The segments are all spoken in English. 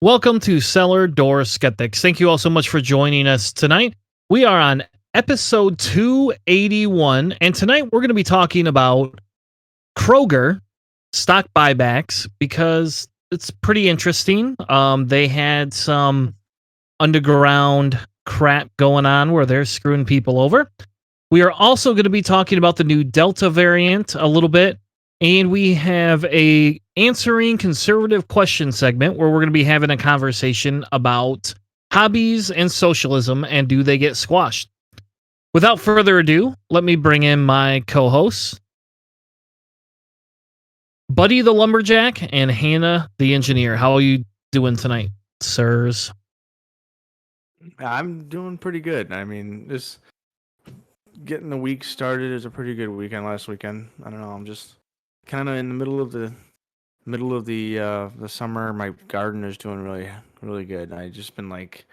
Welcome to Cellar Door Skeptics. Thank you all so much for joining us tonight. We are on episode 281, and tonight we're going to be talking about Kroger stock buybacks because it's pretty interesting. They had some underground crap going on where they're screwing people over. We are also going to be talking about the new Delta variant a little bit, and we have a answering conservative question segment where we're going to be having a conversation about hobbies and socialism and do they get squashed. Without further ado, let me bring in my co-hosts, Buddy the Lumberjack and Hanna the Engineer. How are you doing tonight, sirs? I'm doing pretty good. I mean, just getting the week started is a pretty good weekend last weekend. I don't know. I'm just kind of in the middle of the summer. My garden is doing really good. I just been like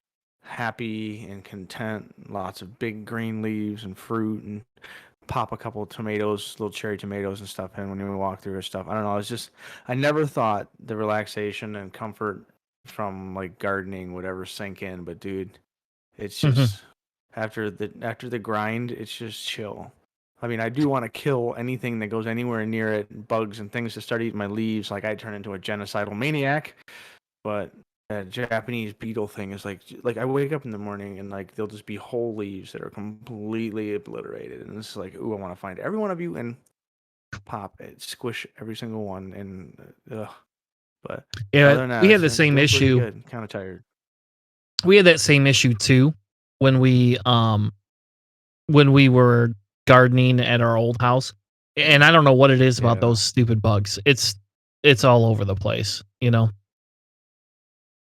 happy and content. Lots of big green leaves and fruit, and pop a couple of tomatoes, little cherry tomatoes and stuff in when we walk through and stuff. I don't know. It's just I never thought the relaxation and comfort from like gardening would ever sink in, but dude, it's just after the grind, it's just chill. I mean, I do want to kill anything that goes anywhere near it, bugs and things that start eating my leaves. Like I turn into a genocidal maniac. But that Japanese beetle thing is like I wake up in the morning and like there'll just be whole leaves that are completely obliterated, and it's like, ooh, I want to find every one of you and pop it, squish every single one, and ugh. But other Yeah, than that, we had it's the same doing pretty issue. good. Kind of tired. We had that same issue too when we were gardening at our old house. And I don't know what it is about Yeah. those stupid bugs. It's all over the place, you know.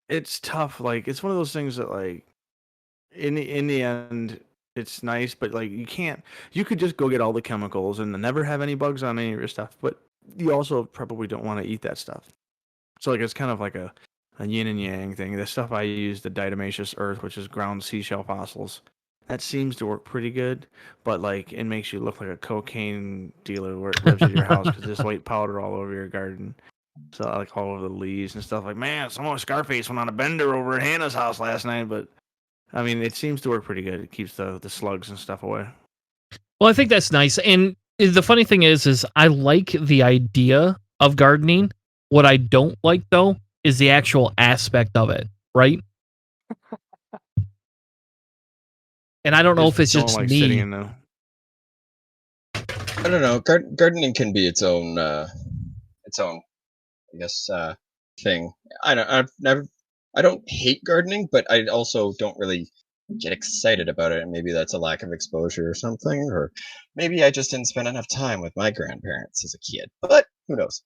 It's tough. Like it's one of those things that like in the end it's nice, but like you can't. You could just go get all the chemicals and never have any bugs on any of your stuff, but you also probably don't want to eat that stuff. So like it's kind of like a yin and yang thing. The stuff I use, the diatomaceous earth, which is ground seashell fossils, that seems to work pretty good. But like it makes you look like a cocaine dealer where it lives at your house because there's white powder all over your garden. So like all over the leaves and stuff. Like man, someone Scarface went on a bender over at Hannah's house last night. But I mean, it seems to work pretty good. It keeps the slugs and stuff away. Well, I think that's nice. And the funny thing is I like the idea of gardening. What I don't like though is the actual aspect of it, right? And I don't know if Just it's don't just like sitting me. in the. I don't know. Gardening can be its own, I guess, thing. I don't hate gardening, but I also don't really get excited about it. And maybe that's a lack of exposure or something, or maybe I just didn't spend enough time with my grandparents as a kid. But who knows?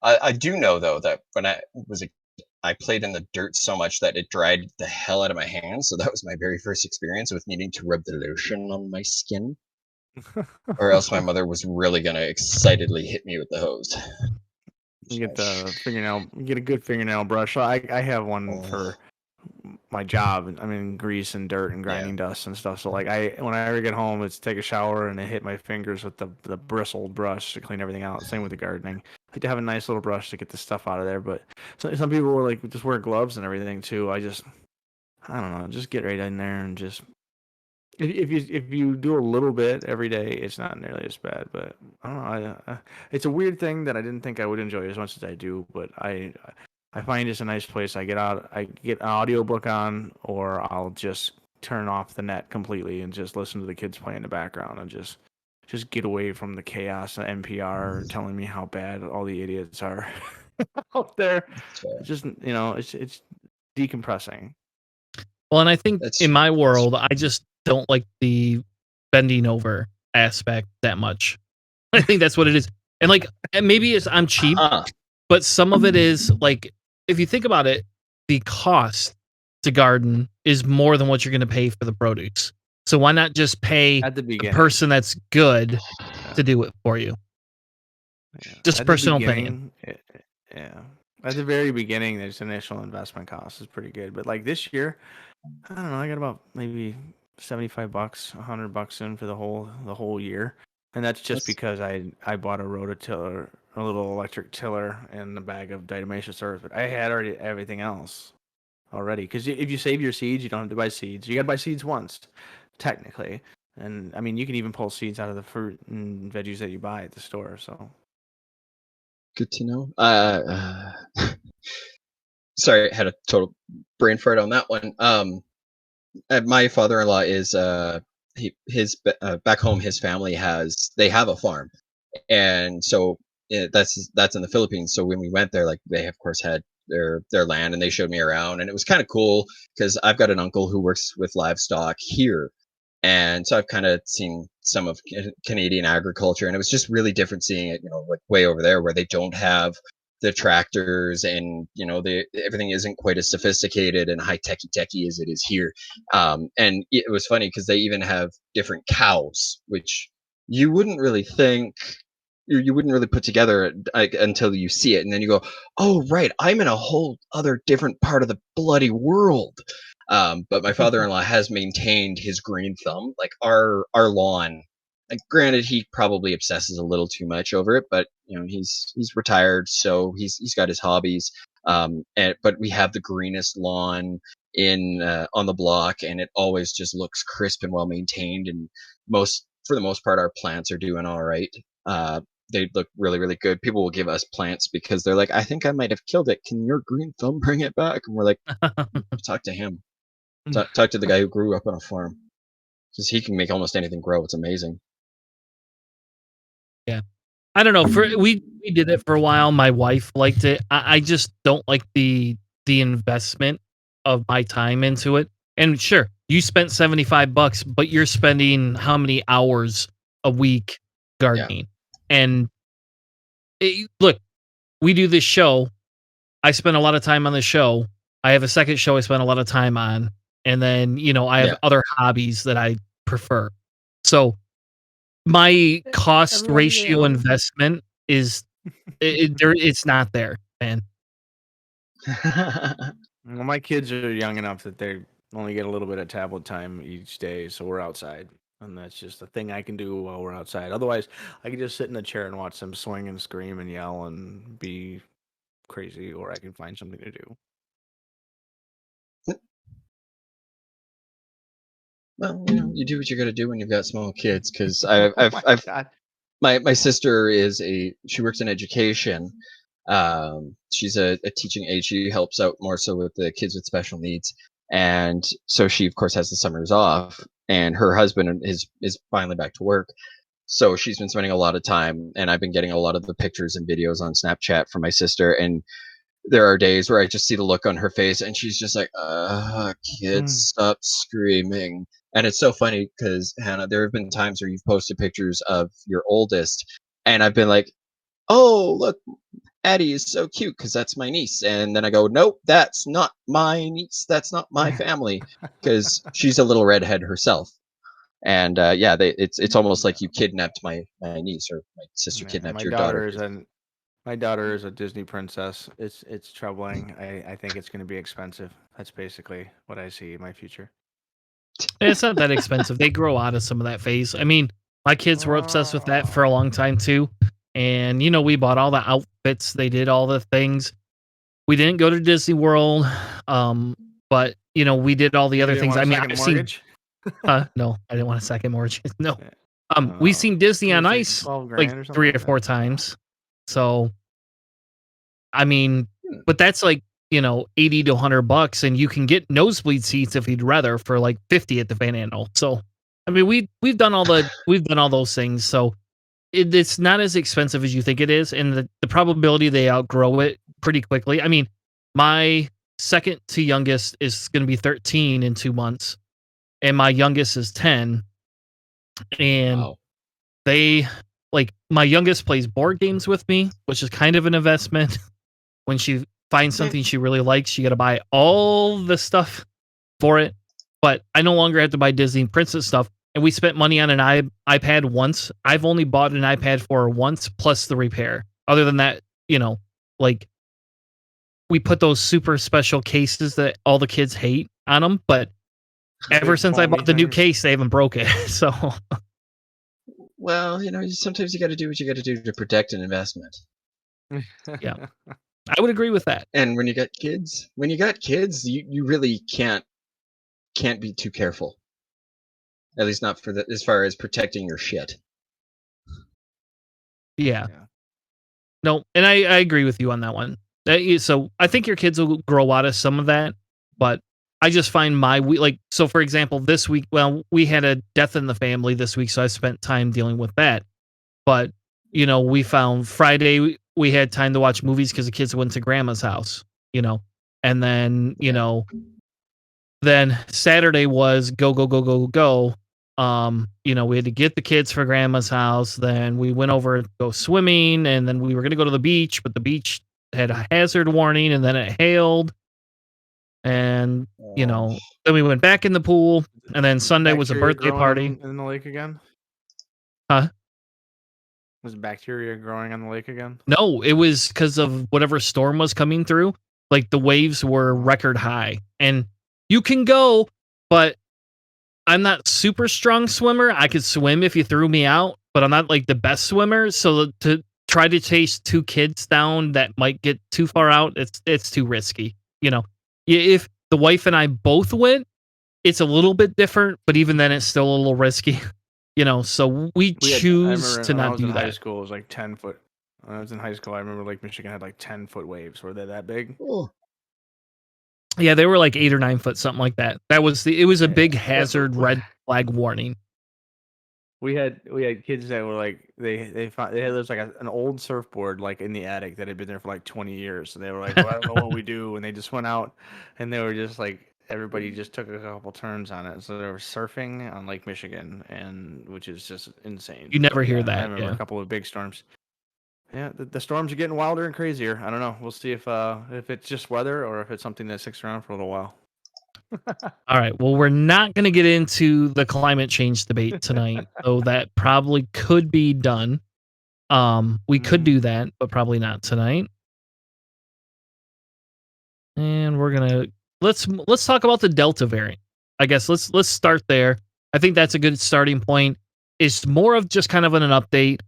I do know though that when I played in the dirt so much that it dried the hell out of my hands. So that was my very first experience with needing to rub the lotion on my skin. Or else my mother was really gonna excitedly hit me with the hose. You get the fingernail, you get a good fingernail brush. So I have one for my job. I'm in grease and dirt and grinding dust and stuff. So like when I ever get home, it's take a shower and I hit my fingers with the bristled brush to clean everything out. Same with the gardening. I like to have a nice little brush to get the stuff out of there. But some people will like just wear gloves and everything too. I don't know. Just get right in there and just if you do a little bit every day, it's not nearly as bad. But I don't know. It's a weird thing that I didn't think I would enjoy as much as I do. But I find it's a nice place. I get an audiobook on, or I'll just turn off the net completely and just listen to the kids play in the background and just get away from the chaos of NPR telling me how bad all the idiots are out there. Just it's decompressing. Well, and I think in my That's world, I just don't like the bending over aspect that much. I think that's what it is. And like, and maybe I'm cheap, but some of it is like, if you think about it, the cost to garden is more than what you're going to pay for the produce. So why not just pay At the the beginning. person that's good to do it for you? Yeah. Just At the personal opinion. beginning, yeah. At the very beginning, there's initial investment cost is pretty good, but like this year, I don't know. I got about maybe $75, $100 in for the whole year, and that's just because I bought a a little electric tiller and a bag of diatomaceous earth. But I had already everything else already. Because if you save your seeds, you don't have to buy seeds. You got to buy seeds once, technically. And I mean, you can even pull seeds out of the fruit and veggies that you buy at the store. So Good to know. Sorry, I had a total brain fart on that one. My father-in-law is back home. His family they have a farm, and so that's in the Philippines. So when we went there, like they of course had their land, and they showed me around, and it was kind of cool because I've got an uncle who works with livestock here, and so I've kind of seen some of Canadian agriculture, and it was just really different seeing it, like way over there where they don't have the tractors, and everything isn't quite as sophisticated and high techy as it is here. And it was funny because they even have different cows, which you wouldn't really think, you wouldn't really put together until you see it, and then you go, "Oh, right, I'm in a whole other different part of the bloody world." But my father-in-law has maintained his green thumb, like our lawn. Like, granted, he probably obsesses a little too much over it, but he's retired, so he's got his hobbies. But we have the greenest lawn in on the block, and it always just looks crisp and well maintained. And for the most part, our plants are doing all right. They look really, really good. People will give us plants because they're like, "I think I might have killed it. Can your green thumb bring it back?" And we're like, "Talk to him. Talk to the guy who grew up on a farm, because he can make almost anything grow. It's amazing." Yeah. I don't know. We did it for a while. My wife liked it. I just don't like the investment of my time into it. And sure, you spent $75, but you're spending how many hours a week gardening? And look, we do this show. I spend a lot of time on the show. I have a second show I spend a lot of time on. And then, I have other hobbies that I prefer. So my cost ratio investment is it's not there, man. Well, my kids are young enough that they only get a little bit of tablet time each day, so we're outside. And that's just a thing I can do while we're outside. Otherwise, I can just sit in a chair and watch them swing and scream and yell and be crazy, or I can find something to do. Well, you do what you got to do when you've got small kids. Because my sister she works in education. She's a teaching aide. She helps out more so with the kids with special needs, and so she of course has the summers off. And her husband is finally back to work, so she's been spending a lot of time. And I've been getting a lot of the pictures and videos on Snapchat from my sister, and there are days where I just see the look on her face, and she's just like, kids, stop screaming." And it's so funny because, Hannah, there have been times where you've posted pictures of your oldest, and I've been like, "Oh, look, Addie is so cute because that's my niece." And then I go, "Nope, that's not my niece. That's not my family," because she's a little redhead herself. And it's almost like you kidnapped my niece, or my sister kidnapped your daughter. My daughter is a Disney princess. It's troubling. I think it's going to be expensive. That's basically what I see in my future. It's not that expensive. They grow out of some of that phase. I mean, my kids were obsessed with that for a long time too. And we bought all the outfits. They did all the things. We didn't go to Disney World, but we did all the other things. I mean, I've seen. No, I didn't want a second mortgage. No, we've seen Disney on Ice like 3 or 4 times. So, I mean, but that's like $80 to $100, and you can get nosebleed seats if you'd rather for like $50 at the Van Andel. So, I mean, we've done all those things. So, it's not as expensive as you think it is, and the probability they outgrow it pretty quickly. I mean, my second to youngest is going to be 13 in 2 months, and my youngest is 10. And my youngest plays board games with me, which is kind of an investment. When she finds something she really likes, you got to buy all the stuff for it. But I no longer have to buy Disney Princess stuff. And we spent money on an iPad once. I've only bought an iPad for her once, plus the repair. Other than that, like we put those super special cases that all the kids hate on them. But ever since I bought the new case, they haven't broke it. So, well, sometimes you got to do what you got to do to protect an investment. Yeah, I would agree with that. And when you got kids, you really can't be too careful. At least not for as far as protecting your shit. Yeah. Yeah. No, and I agree with you on that one. So I think your kids will grow out of some of that, but I just find so for example, this week, well, we had a death in the family this week, so I spent time dealing with that. But, we found Friday we had time to watch movies because the kids went to grandma's house, and then, then Saturday was go, go, go, go, go. We had to get the kids for grandma's house. Then we went over to go swimming, and then we were going to go to the beach, but the beach had a hazard warning, and then it hailed. And, then we went back in the pool, and then Sunday was a Bacteria birthday growing party. in the lake again? Huh? Was bacteria growing on the lake again? No, it was because of whatever storm was coming through. Like the waves were record high, and you can go, but I'm not super strong swimmer. I could swim if you threw me out, but I'm not like the best swimmer. So to try to chase two kids down that might get too far out, it's too risky. If the wife and I both went, it's a little bit different, but even then, it's still a little risky. So we choose to when I not was do in high that. school, it was like 10 foot. When I was in high school, I remember Lake Michigan had like 10-foot waves. Were they that big? Oh, Yeah, they were like 8 or 9 foot, something like that. It was a big Yeah. hazard red flag warning. We had kids that were like they found there was like an old surfboard like in the attic that had been there for like 20 years. So they were like, well, I don't know what we do, and they just went out and they were just like everybody just took a couple turns on it. So they were surfing on Lake Michigan, and which is just insane. You never But, hear I that, remember yeah. a couple of big storms. Yeah, the storms are getting wilder and crazier. I don't know. We'll see if it's just weather or if it's something that sticks around for a little while. All right. Well, we're not going to get into the climate change debate tonight, though that probably could be done. We could do that, but probably not tonight. And we're gonna let's talk about the Delta variant. I guess let's start there. I think that's a good starting point. It's more of just kind of an update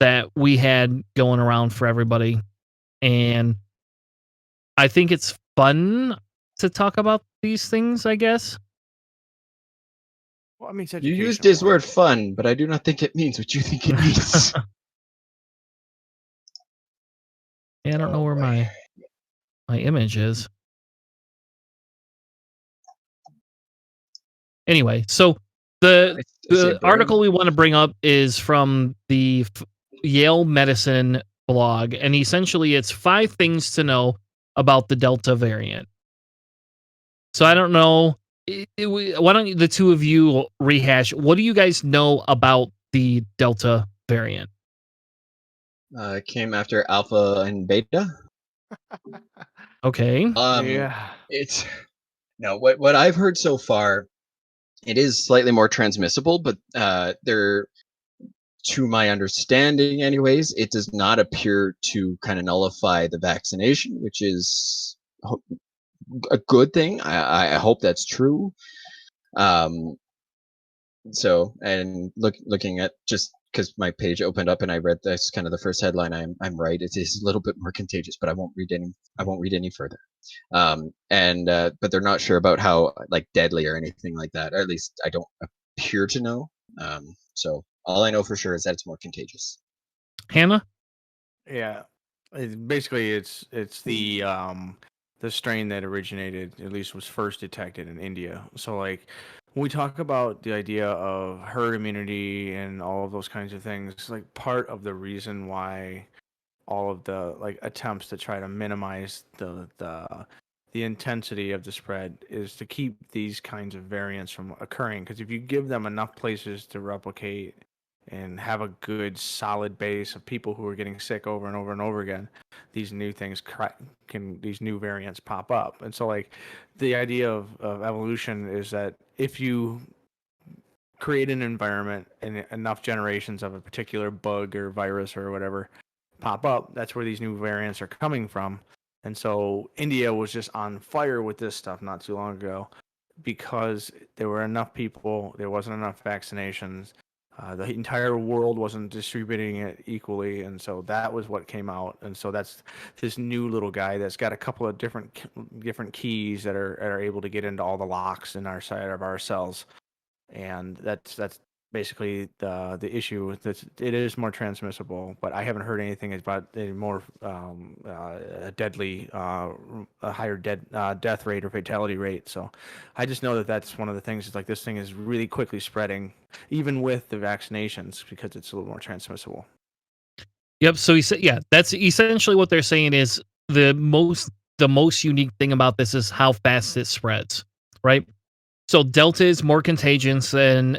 that we had going around for everybody, and I think it's fun to talk about these things. I guess. Well, I mean, you used his word "fun," but I do not think it means what you think it means. Yeah, I don't know where my image is. Anyway, so the article we want to bring up is from the Yale Medicine blog, and essentially it's 5 things to know about the Delta variant. So I don't know. Why don't the two of you rehash? What do you guys know about the Delta variant? It came after Alpha and Beta. Okay. Yeah. It's no what I've heard so far. It is slightly more transmissible, but there, to my understanding, anyways, it does not appear to kind of nullify the vaccination, which is a good thing. I hope that's true. So, and looking at just because my page opened up and I read that's kind of the first headline. I'm right. It is a little bit more contagious, but I won't read any further. But they're not sure about how like deadly or anything like that. Or at least I don't appear to know. So all I know for sure is that it's more contagious. Hanna? Yeah, it's the strain that originated, at least was first detected in India. So like when we talk about the idea of herd immunity and all of those kinds of things, like part of the reason why all of the like attempts to try to minimize the intensity of the spread is to keep these kinds of variants from occurring, because if you give them enough places to replicate and have a good solid base of people who are getting sick over and over and over again, these new things these new variants pop up. And so like the idea of evolution is that if you create an environment and enough generations of a particular bug or virus or whatever pop up, that's where these new variants are coming from. And so India was just on fire with this stuff not too long ago because there were enough people, there wasn't enough vaccinations, The entire world wasn't distributing it equally, and so that was what came out. And so that's this new little guy that's got a couple of different keys that are able to get into all the locks in our side of our cells, and that's basically the issue. It is more transmissible, but I haven't heard anything about a more deadly, a higher death rate or fatality rate. So I just know that that's one of the things. Is like this thing is really quickly spreading, even with the vaccinations, because it's a little more transmissible. Yep. So he said, yeah, that's essentially what they're saying is the most unique thing about this is how fast it spreads, right? So Delta is more contagious than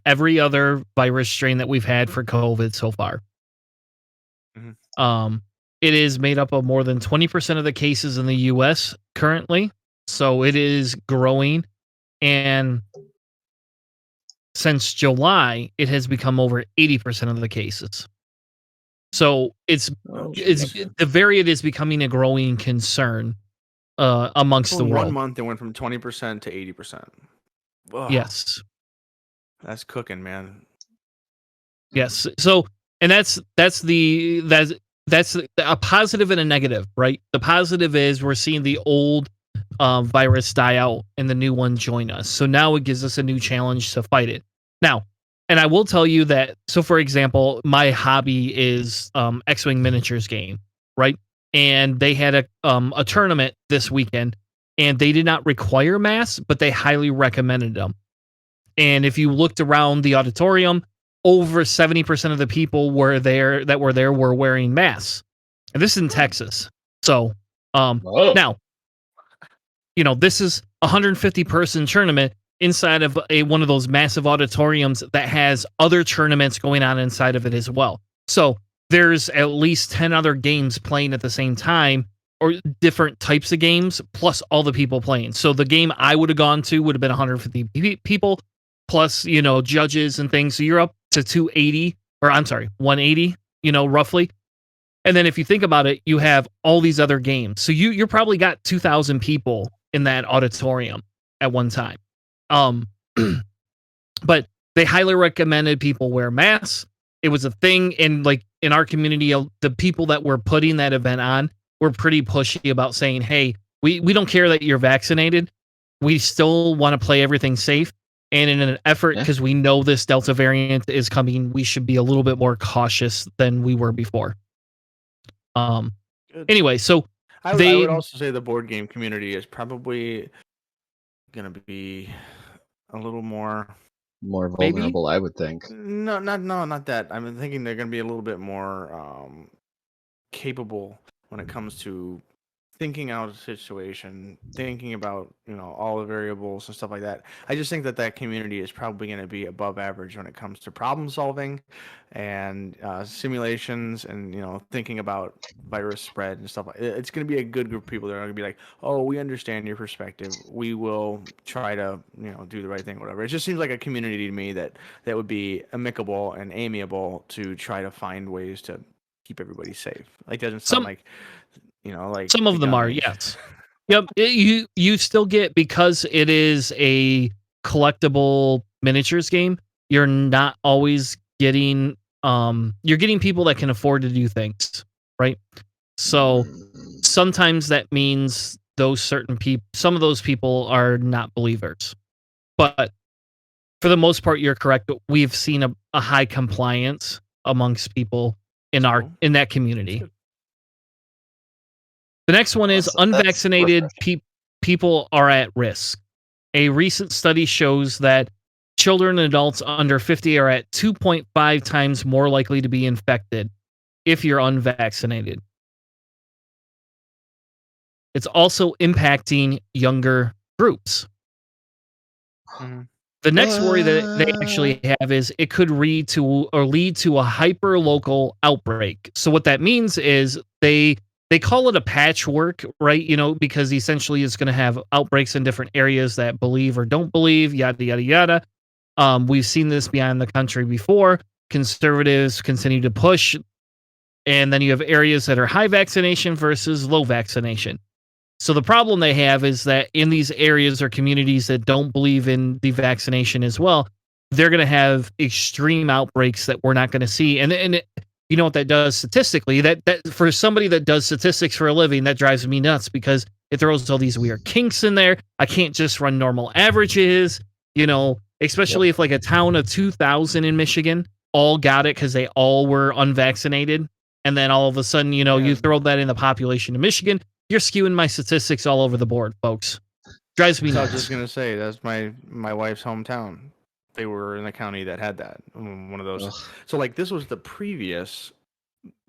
every other virus strain that we've had for COVID so far. Mhm. It is made up of more than 20% of the cases in the US currently. So it is growing, and since July, it has become over 80% of the cases. So it's the variant is becoming a growing concern amongst So the in world. 1 month, it went from 20% to 80%. Yes. That's cooking, man. Yes. So, and that's a positive and a negative, right? The positive is we're seeing the old virus die out and the new one join us. So now it gives us a new challenge to fight it. Now, and I will tell you that. So, for example, my hobby is X-wing miniatures game, right? And they had a tournament this weekend, and they did not require masks, but they highly recommended them. And if you looked around the auditorium, over 70% of the people were wearing masks. And this is in Texas. So, now, this is a 150 person tournament inside of one of those massive auditoriums that has other tournaments going on inside of it as well. So there's at least 10 other games playing at the same time, or different types of games, plus all the people playing. So the game I would have gone to would have been 150 people, plus, judges and things. So you're up to 280, or I'm sorry, 180, roughly. And then if you think about it, you have all these other games. So you're probably got 2,000 people in that auditorium at one time. But they highly recommended people wear masks. It was a thing, and like in our community, the people that were putting that event on were pretty pushy about saying, hey, we don't care that you're vaccinated. We still want to play everything safe. And in an effort, because we know this Delta variant is coming, we should be a little bit more cautious than we were before. Anyway, so I would also say the board game community is probably going to be a little more vulnerable, I would think. No, not that. I'm thinking they're going to be a little bit more capable when it comes to thinking out a situation, thinking about all the variables and stuff like that. I just think that community is probably going to be above average when it comes to problem solving and simulations and thinking about virus spread and stuff. It's going to be a good group of people that are going to be like, oh, we understand your perspective. We will try to do the right thing, whatever. It just seems like a community to me that would be amicable and amiable to try to find ways to keep everybody safe. Like, doesn't sound like like some of them are, yes. Yep. You still get, because it is a collectible miniatures game, you're not always getting you're getting people that can afford to do things, right? So sometimes that means some of those people are not believers. But for the most part, you're correct. We've seen a high compliance amongst people in that community. The next one is unvaccinated people are at risk. A recent study shows that children and adults under 50 are at 2.5 times more likely to be infected if you're unvaccinated. It's also impacting younger groups. Mm-hmm. The next worry that they actually have is it could lead to a hyper-local outbreak. So what that means is they call it a patchwork, right? Because essentially it's going to have outbreaks in different areas that believe or don't believe, yada, yada, yada. We've seen this beyond the country before. Conservatives continue to push. And then you have areas that are high vaccination versus low vaccination. So the problem they have is that in these areas or communities that don't believe in the vaccination as well, they're going to have extreme outbreaks that we're not going to see. And you know what that does statistically? That for somebody that does statistics for a living, that drives me nuts because it throws all these weird kinks in there. I can't just run normal averages, especially if like a town of 2,000 in Michigan all got it because they all were unvaccinated. And then all of a sudden, you throw that in the population of Michigan, you're skewing my statistics all over the board, folks. Drives me I nuts. was just gonna say that's my wife's hometown. They were in the county that had that one of those. Ugh. So like this was the previous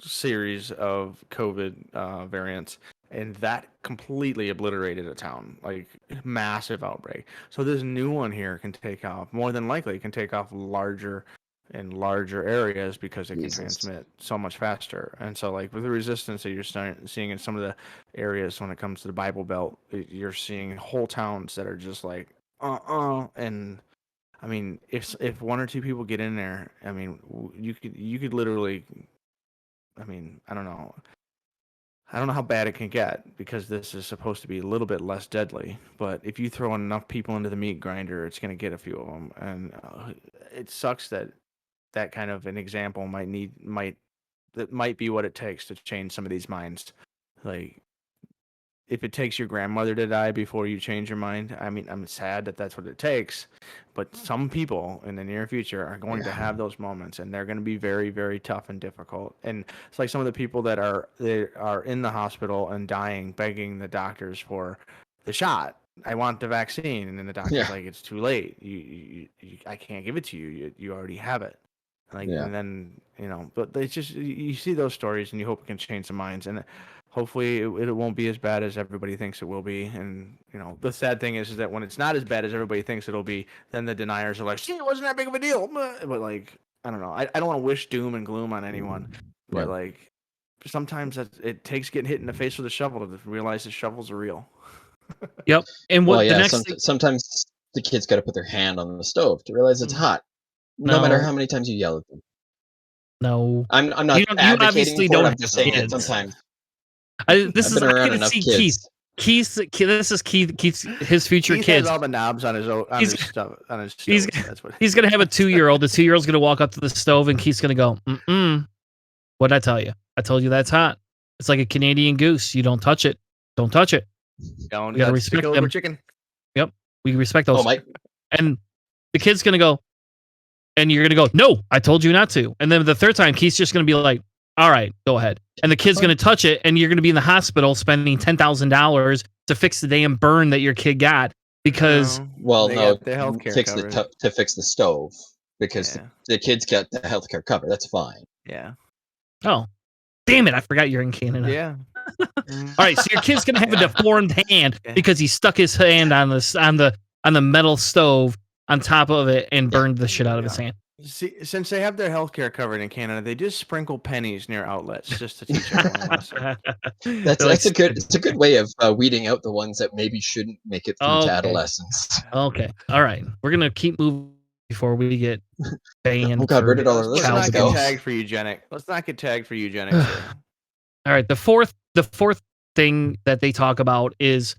series of COVID variants, and that completely obliterated a town, like massive outbreak. So this new one here can take off. More than likely, it can take off larger and larger areas because it can transmit so much faster. And so like with the resistance that you're seeing in some of the areas when it comes to the Bible Belt, you're seeing whole towns that are just like and I mean, if one or two people get in there, I mean, you could literally, I mean, I don't know how bad it can get because this is supposed to be a little bit less deadly. But if you throw enough people into the meat grinder, it's going to get a few of them, and it sucks that that kind of an example might be what it takes to change some of these minds. Like, if it takes your grandmother to die before you change your mind, I mean, I'm sad that that's what it takes, but some people in the near future are going to have those moments, and they're going to be very, very tough and difficult. And it's like some of the people that are in the hospital and dying, begging the doctors for the shot. I want the vaccine, and then the doctor's like, "It's too late. I can't give it to you. You already have it." Like, and then but it's just you see those stories, and you hope it can change the minds, and hopefully it won't be as bad as everybody thinks it will be. And the sad thing is that when it's not as bad as everybody thinks it'll be, then the deniers are like, "See, it wasn't that big of a deal." But like, I don't know. I don't want to wish doom and gloom on anyone, but like sometimes it takes getting hit in the face with a shovel to realize the shovels are real. Yep. And what the next thing, sometimes the kids got to put their hand on the stove to realize it's hot, no matter how many times you yell at them. No, I'm not you advocating obviously for it. don't I'm just saying that kids. sometimes. I around can enough see kids. Keith. This is Keith's his future Keith kids. has all the knobs on his stove. That's what he's gonna have a 2-year-old. The 2-year-old's gonna walk up to the stove, and Keith's gonna go, "What'd I tell you? I told you that's hot. It's like a Canadian goose. You don't touch it. Don't touch it. You gotta respect them. chicken. Yep, we respect those." Oh my! And the kid's gonna go, and you're gonna go, "No, I told you not to." And then the third time, Keith's just gonna be like, "All right, go ahead." And the kid's gonna touch it, and you're gonna be in the hospital spending $10,000 to fix the damn burn that your kid got because the healthcare to fix the stove because the kids get the healthcare cover. That's fine. Yeah. Oh, damn it! I forgot you're in Canada. Yeah. All right, so your kid's gonna have a deformed hand because he stuck his hand on the metal stove on top of it and burned the shit out of his hand. See, since they have their healthcare covered in Canada, they just sprinkle pennies near outlets just to teach everyone a lesson. It's a good way of weeding out the ones that maybe shouldn't make it through to adolescence. Okay, all right, we're gonna keep moving before we get banned. Oh God, where did all our Let's listeners not go? get tagged for eugenics. Let's not get tagged for eugenics. All right, the fourth thing that they talk about is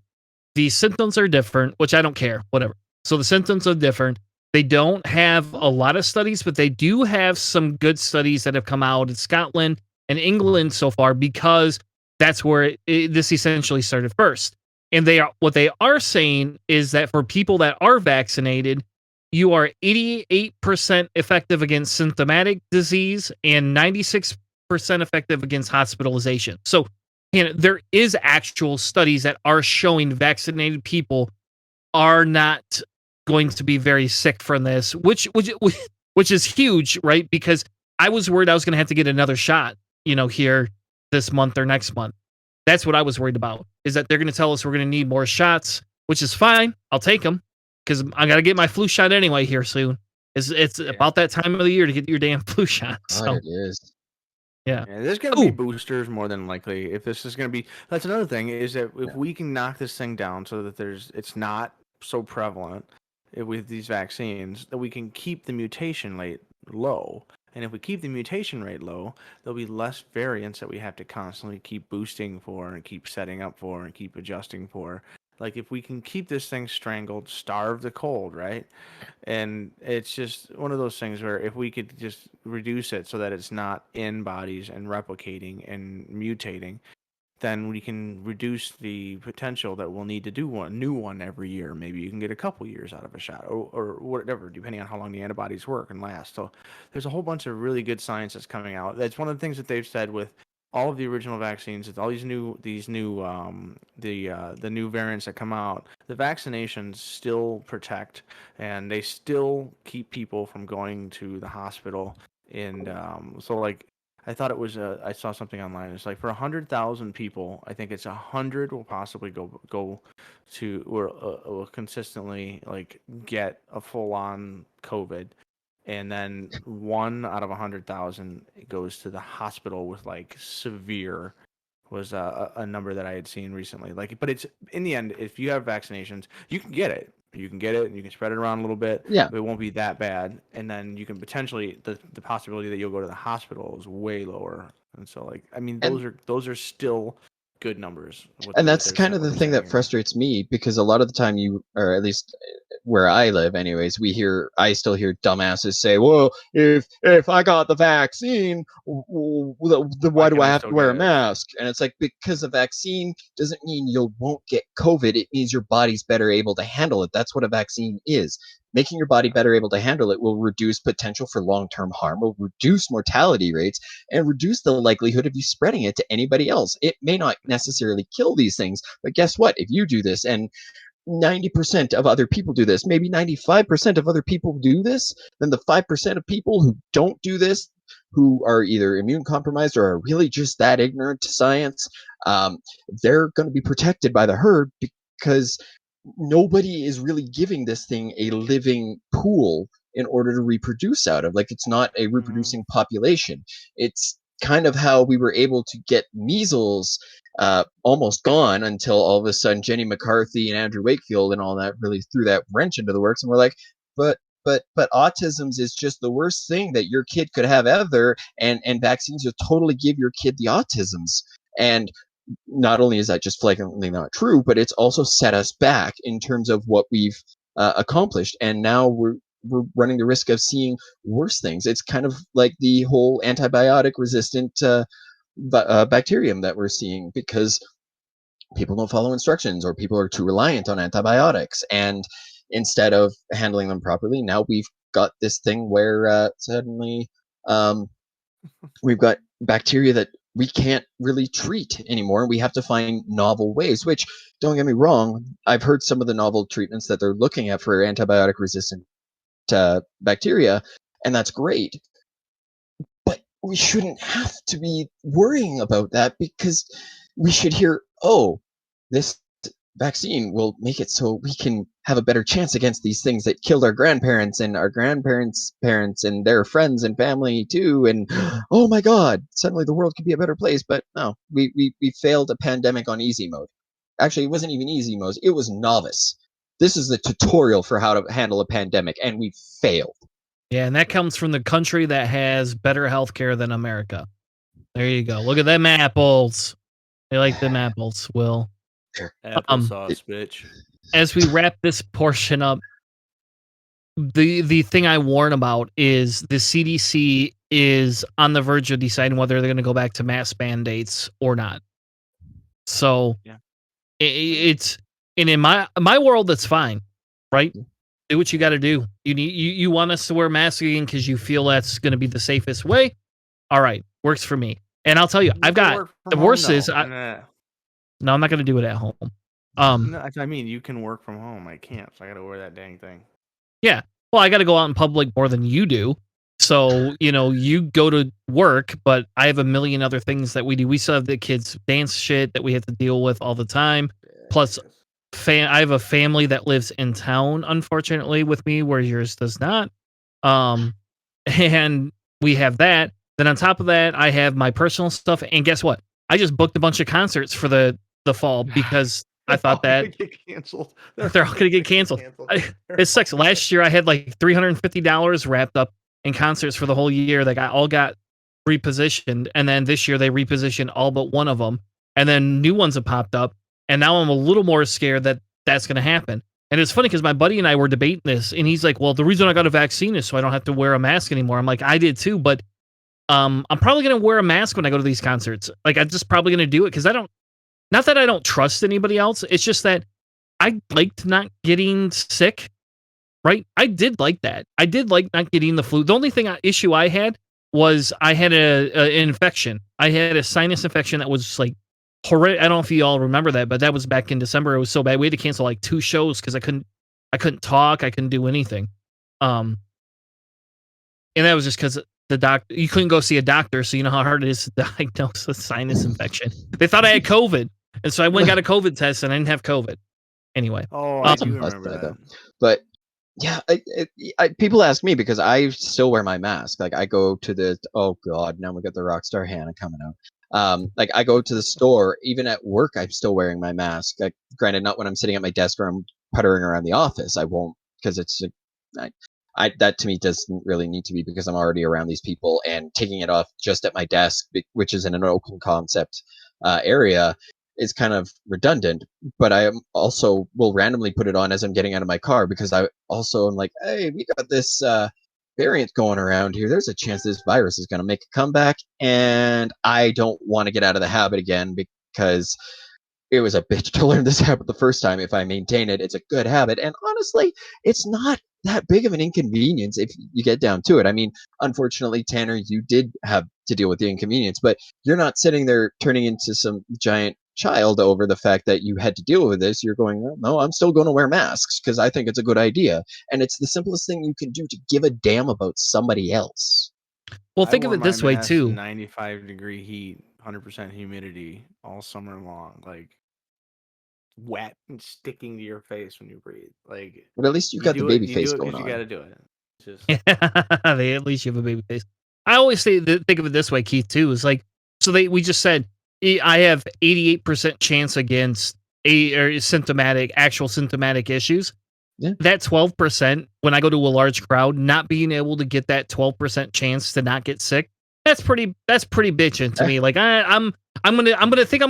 the symptoms are different, which I don't care, whatever. So the symptoms are different. They don't have a lot of studies, but they do have some good studies that have come out in Scotland and England so far because that's where this essentially started first. And what they are saying is that for people that are vaccinated, you are 88% effective against symptomatic disease and 96% effective against hospitalization. So, there is actual studies that are showing vaccinated people are not going to be very sick from this, which is huge, right? Because I was worried I was going to have to get another shot, here this month or next month. That's what I was worried about, is that they're going to tell us we're going to need more shots, which is fine. I'll take them because I got to get my flu shot anyway here soon. It's about that time of the year to get your damn flu shot. So. It is. Yeah, there's going to be boosters more than likely. If this is going to be, that's another thing is that if we can knock this thing down so that it's not so prevalent with these vaccines, that we can keep the mutation rate low. And if we keep the mutation rate low, there'll be less variants that we have to constantly keep boosting for and keep setting up for and keep adjusting for. Like if we can keep this thing strangled, starve the cold, right? And it's just one of those things where if we could just reduce it so that it's not in bodies and replicating and mutating, then we can reduce the potential that we'll need to do one new one every year. Maybe you can get a couple years out of a shot, or whatever, depending on how long the antibodies work and last. So there's a whole bunch of really good science that's coming out. That's one of the things that they've said with all of the original vaccines. All the new variants that come out. The vaccinations still protect, and they still keep people from going to the hospital. And so like I thought it was I saw something online. It's like for 100,000 people, I think it's 100 will possibly go to or will consistently like get a full on COVID, and then one out of 100,000 goes to the hospital with like severe was a number that I had seen recently. Like, but it's in the end, if you have vaccinations, you can get it. You can get it, and you can spread it around a little bit. Yeah. But it won't be that bad. And then you can potentially the possibility that you'll go to the hospital is way lower. And so, like, I mean, And those are still good numbers. and that's kind of what the they're thing saying that here. frustrates me, because a lot of the time or at least where I live anyways, I still hear dumbasses say, well, if I got the vaccine, then Why why do can I I have still to wear get a it? mask? And it's like, because a vaccine doesn't mean you won't get COVID. It means your body's better able to handle it. That's what a vaccine is. Making your body better able to handle it will reduce potential for long-term harm, will reduce mortality rates, and reduce the likelihood of you spreading it to anybody else. It may not necessarily kill these things, but guess what? If you do this and 90% of other people do this, maybe 95% of other people do this, then the 5% of people who don't do this, who are either immune compromised or are really just that ignorant to science, they're going to be protected by the herd, because nobody is really giving this thing a living pool in order to reproduce out of. Like, it's not a Mm-hmm. reproducing population. It's kind of how we were able to get measles almost gone until all of a sudden Jenny McCarthy and Andrew Wakefield and all that really threw that wrench into the works, and we're like, but autism's is just the worst thing that your kid could have ever, and vaccines will totally give your kid the autisms. And not only is that just flagrantly not true, but it's also set us back in terms of what we've accomplished, and now we're running the risk of seeing worse things. It's kind of like the whole antibiotic resistant bacterium that we're seeing, because people don't follow instructions, or people are too reliant on antibiotics, and instead of handling them properly, now we've got this thing where suddenly um, we've got bacteria that we can't really treat anymore. We have to find novel ways, which, don't get me wrong, I've heard some of the novel treatments that they're looking at for antibiotic resistant bacteria, and that's great. But we shouldn't have to be worrying about that, because we should hear, oh, this vaccine will make it so we can have a better chance against these things that killed our grandparents and our grandparents' parents and their friends and family too. And oh my God, suddenly the world could be a better place. But no, we failed a pandemic on easy mode. Actually, it wasn't even easy mode, it was novice. This is the tutorial for how to handle a pandemic, and we failed. Yeah, and that comes from the country that has better healthcare than America. There you go. Look at them apples. They like them apples, Will. Applesauce, bitch. As we wrap this portion up, the thing I warn about is the CDC is on the verge of deciding whether they're going to go back to mask mandates or not. So Yeah. it's and in my world, that's fine, right? Do what you got to do. You want us to wear masks again because you feel that's going to be the safest way. All right, works for me. And I'll tell you, I've got the worst is no, I'm not going to do it at home. No, I mean, you can work from home. I can't, so I got to wear that dang thing. Yeah. Well, I got to go out in public more than you do. So, you go to work, but I have a million other things that we do. We still have the kids' dance shit that we have to deal with all the time. Plus, I have a family that lives in town, unfortunately, with me, where yours does not. And we have that. Then on top of that, I have my personal stuff. And guess what? I just booked a bunch of concerts for the fall because I thought that get canceled. they're all going to get canceled. It sucks. Last year I had like $350 wrapped up in concerts for the whole year that all got repositioned. And then this year they repositioned all but one of them. And then new ones have popped up. And now I'm a little more scared that that's going to happen. And it's funny because my buddy and I were debating this, and he's like, well, the reason I got a vaccine is so I don't have to wear a mask anymore. I'm like, I did too, but I'm probably going to wear a mask when I go to these concerts. Like, I'm just probably going to do it because not that I don't trust anybody else. It's just that I liked not getting sick, right? I did like that. I did like not getting the flu. The only issue I had was I had an infection. I had a sinus infection that was like horrific. I don't know if you all remember that, but that was back in December. It was so bad. We had to cancel like 2 shows because I couldn't talk. I couldn't do anything. And that was just because the doctor, you couldn't go see a doctor. So you know how hard it is to diagnose a sinus infection. They thought I had COVID. And so I went and got a COVID test and I didn't have COVID. Anyway. Oh, I do remember that. But yeah, people ask me because I still wear my mask. Like I go to the, oh God, now we got the Rockstar Hanna coming out. Like I go to the store, even at work, I'm still wearing my mask. Like, granted, not when I'm sitting at my desk or I'm puttering around the office. I won't, because it's, that to me doesn't really need to be because I'm already around these people, and taking it off just at my desk, which is in an open concept area, is kind of redundant. But I also will randomly put it on as I'm getting out of my car because I also am like, hey, we got this variant going around here. There's a chance this virus is going to make a comeback, and I don't want to get out of the habit again because it was a bitch to learn this habit the first time. If I maintain it, it's a good habit. And honestly, it's not that big of an inconvenience if you get down to it. I mean, unfortunately, Tanner, you did have to deal with the inconvenience, but you're not sitting there turning into some giant child over the fact that you had to deal with this. You're going, well, no, I'm still going to wear masks because I think it's a good idea. And it's the simplest thing you can do to give a damn about somebody else. Well, think of it this way too. 95-degree heat, 100% humidity all summer long, like wet and sticking to your face when you breathe. Like, but at least you got the baby face going on. You got to do it. At least you have a baby face. I always think of it this way, Keith, too. Is like, so we just said I have 88% chance against actual symptomatic issues. Yeah. That 12%, when I go to a large crowd, not being able to get that 12% chance to not get sick, that's pretty bitching to me. Like I think I'm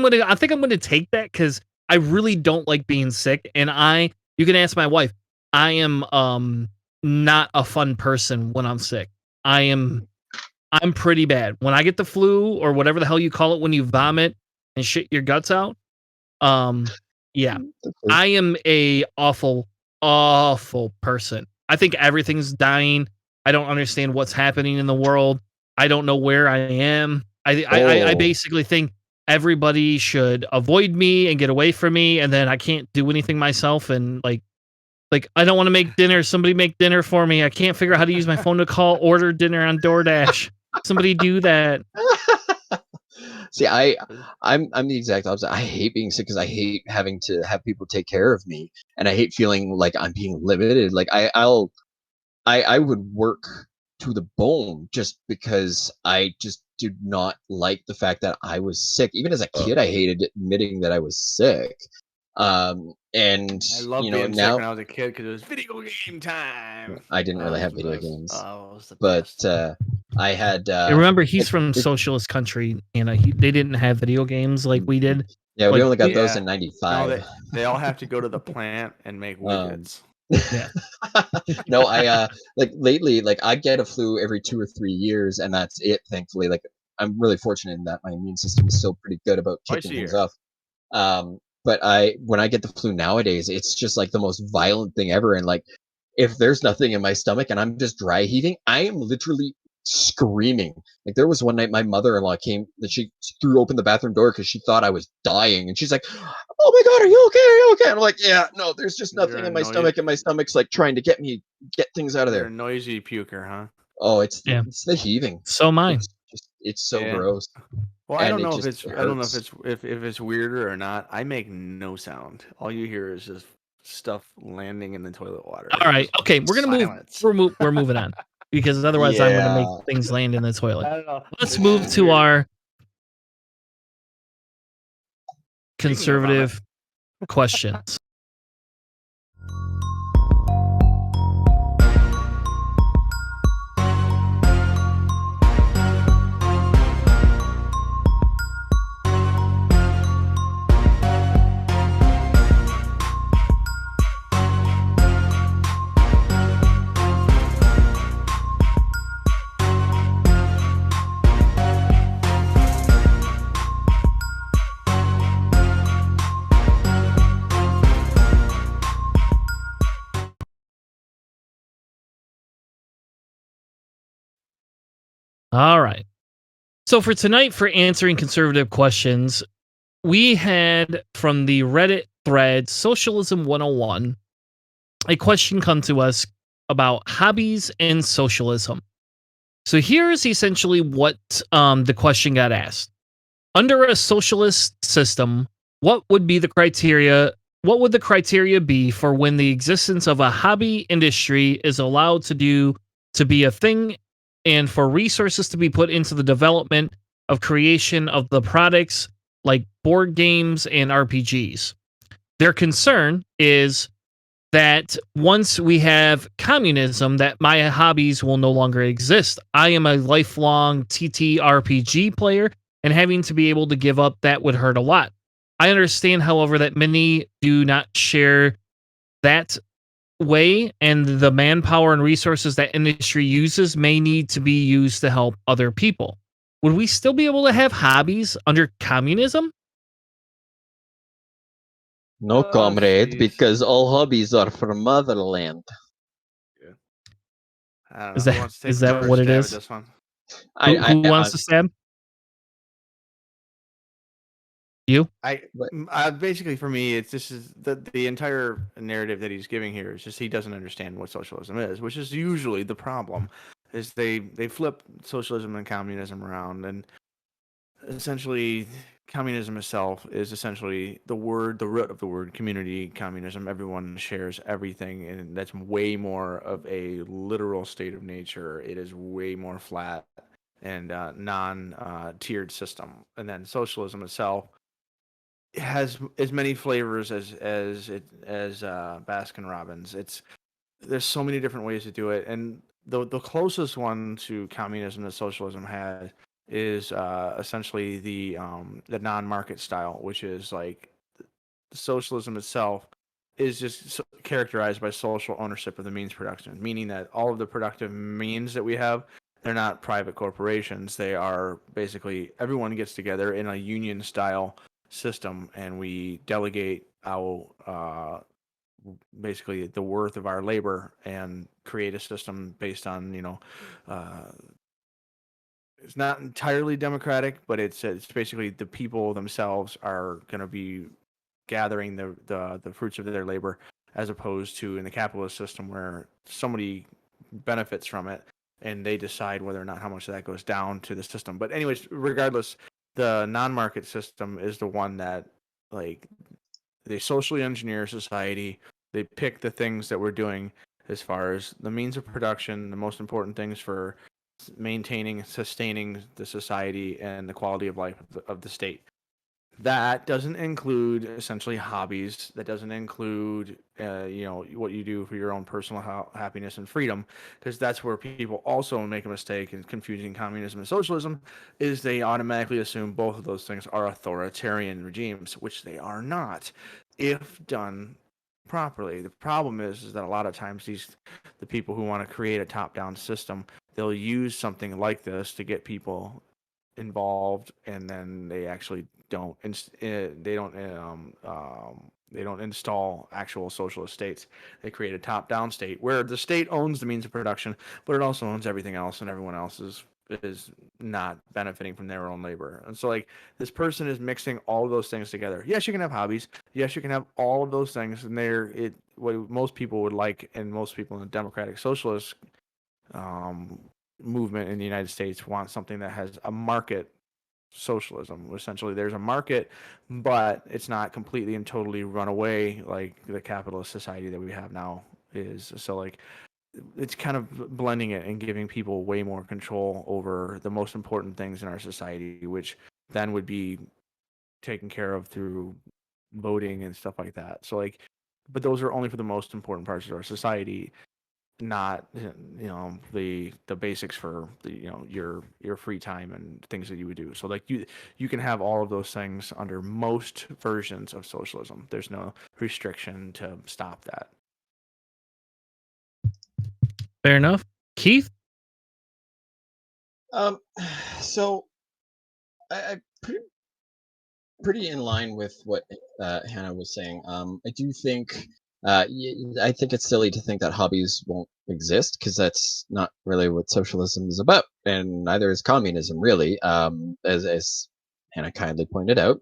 gonna take that because I really don't like being sick, and you can ask my wife. I am not a fun person when I'm sick. I'm pretty bad. When I get the flu or whatever the hell you call it when you vomit and shit your guts out. Yeah. I am a awful person. I think everything's dying. I don't understand what's happening in the world. I don't know where I am. I basically think everybody should avoid me and get away from me, and then I can't do anything myself, and like I don't want to make dinner. Somebody make dinner for me. I can't figure out how to use my phone to order dinner on DoorDash. Somebody do that. See, I'm the exact opposite. I hate being sick because I hate having to have people take care of me, and I hate feeling like I'm being limited. Like I would work to the bone just because I just did not like the fact that I was sick. Even as a kid, I hated admitting that I was sick. And I loved being sick when I was a kid because it was video game time. I didn't really have video games, but I had. Remember, he's from socialist country, and they didn't have video games like we did. Yeah, we only got those in '95. No, they all have to go to the plant and make widgets. Yeah. No, I like lately, like I get a flu every 2 or 3 years, and that's it. Thankfully, like I'm really fortunate in that my immune system is still pretty good about kicking things off. But when I get the flu nowadays, it's just like the most violent thing ever. And like, if there's nothing in my stomach and I'm just dry heaving, I am literally screaming. Like there was one night my mother-in-law came, that she threw open the bathroom door because she thought I was dying, and she's like, "Oh my God, are you okay? Are you okay?" And I'm like, "Yeah, no, there's just nothing in my stomach, and my stomach's like trying to get things out of there." You're a noisy puker, huh? Oh, it's the heaving. So mine. It's so gross. Well, I don't know if it's weirder or not. I make no sound. All you hear is just stuff landing in the toilet water. All right, okay, we're gonna move. We're moving on because otherwise I'm gonna make things land in the toilet. I don't know. Let's move to our conservative questions. All right. So for tonight, for answering conservative questions, we had from the Reddit thread Socialism 101 a question come to us about hobbies and socialism. So here's essentially what the question got asked. Under a socialist system, what would be the criteria? What would the criteria be for when the existence of a hobby industry is allowed to be a thing, and for resources to be put into the development of creation of the products like board games and RPGs? Their concern is that once we have communism, that my hobbies will no longer exist. I am a lifelong TTRPG player, and having to be able to give up that would hurt a lot. I understand, however, that many do not share that way, and the manpower and resources that industry uses may need to be used to help other people. Would we still be able to have hobbies under communism? No, Oh, comrade, jeez. because all hobbies are from motherland. I don't know. Is Who that wants to take is the that first what it stab at is? this one? Who wants to stab? You? Basically for me, it's this is the entire narrative that he's giving here is just he doesn't understand what socialism is, which is usually the problem. Is they flip socialism and communism around, and essentially communism itself is essentially the root of the word community communism. Everyone shares everything, and that's way more of a literal state of nature. It is way more flat and non-tiered system. And then socialism itself has as many flavors as Baskin Robbins. There's so many different ways to do it, and the closest one to communism that socialism had is essentially the non-market style, which is like socialism itself is just characterized by social ownership of the means production, meaning that all of the productive means that we have, they're not private corporations. They are basically everyone gets together in a union style system, and we delegate our basically the worth of our labor and create a system based on uh, it's not entirely democratic, but it's basically the people themselves are going to be gathering the fruits of their labor, as opposed to in the capitalist system where somebody benefits from it and they decide whether or not how much of that goes down to the system. But anyways, regardless, the non-market system is the one that like they socially engineer society. They pick the things that we're doing as far as the means of production, the most important things for maintaining, sustaining the society and the quality of life of the state. That doesn't include essentially hobbies. That doesn't include, what you do for your own personal happiness and freedom, because that's where people also make a mistake in confusing communism and socialism. Is they automatically assume both of those things are authoritarian regimes, which they are not, if done properly. The problem is that a lot of times the people who want to create a top-down system, they'll use something like this to get people involved, and then they actually they don't install actual socialist states. They create a top-down state where the state owns the means of production, but it also owns everything else, and everyone else is not benefiting from their own labor. And so like this person is mixing all of those things together. Yes, you can have hobbies. Yes, you can have all of those things, and what most people would like, and most people in the democratic socialist um, movement in the United States want something that has a market socialism. Essentially, there's a market, but it's not completely and totally run away like the capitalist society that we have now is. So like it's kind of blending it and giving people way more control over the most important things in our society, which then would be taken care of through voting and stuff like that. So like, but those are only for the most important parts of our society, not the basics for your free time and things that you would do. So like you can have all of those things under most versions of socialism. There's no restriction to stop that. Fair enough. Keith? Um, so I pretty in line with what Hannah was saying. I do think I think it's silly to think that hobbies won't exist because that's not really what socialism is about, and neither is communism, really. As Hannah kindly pointed out,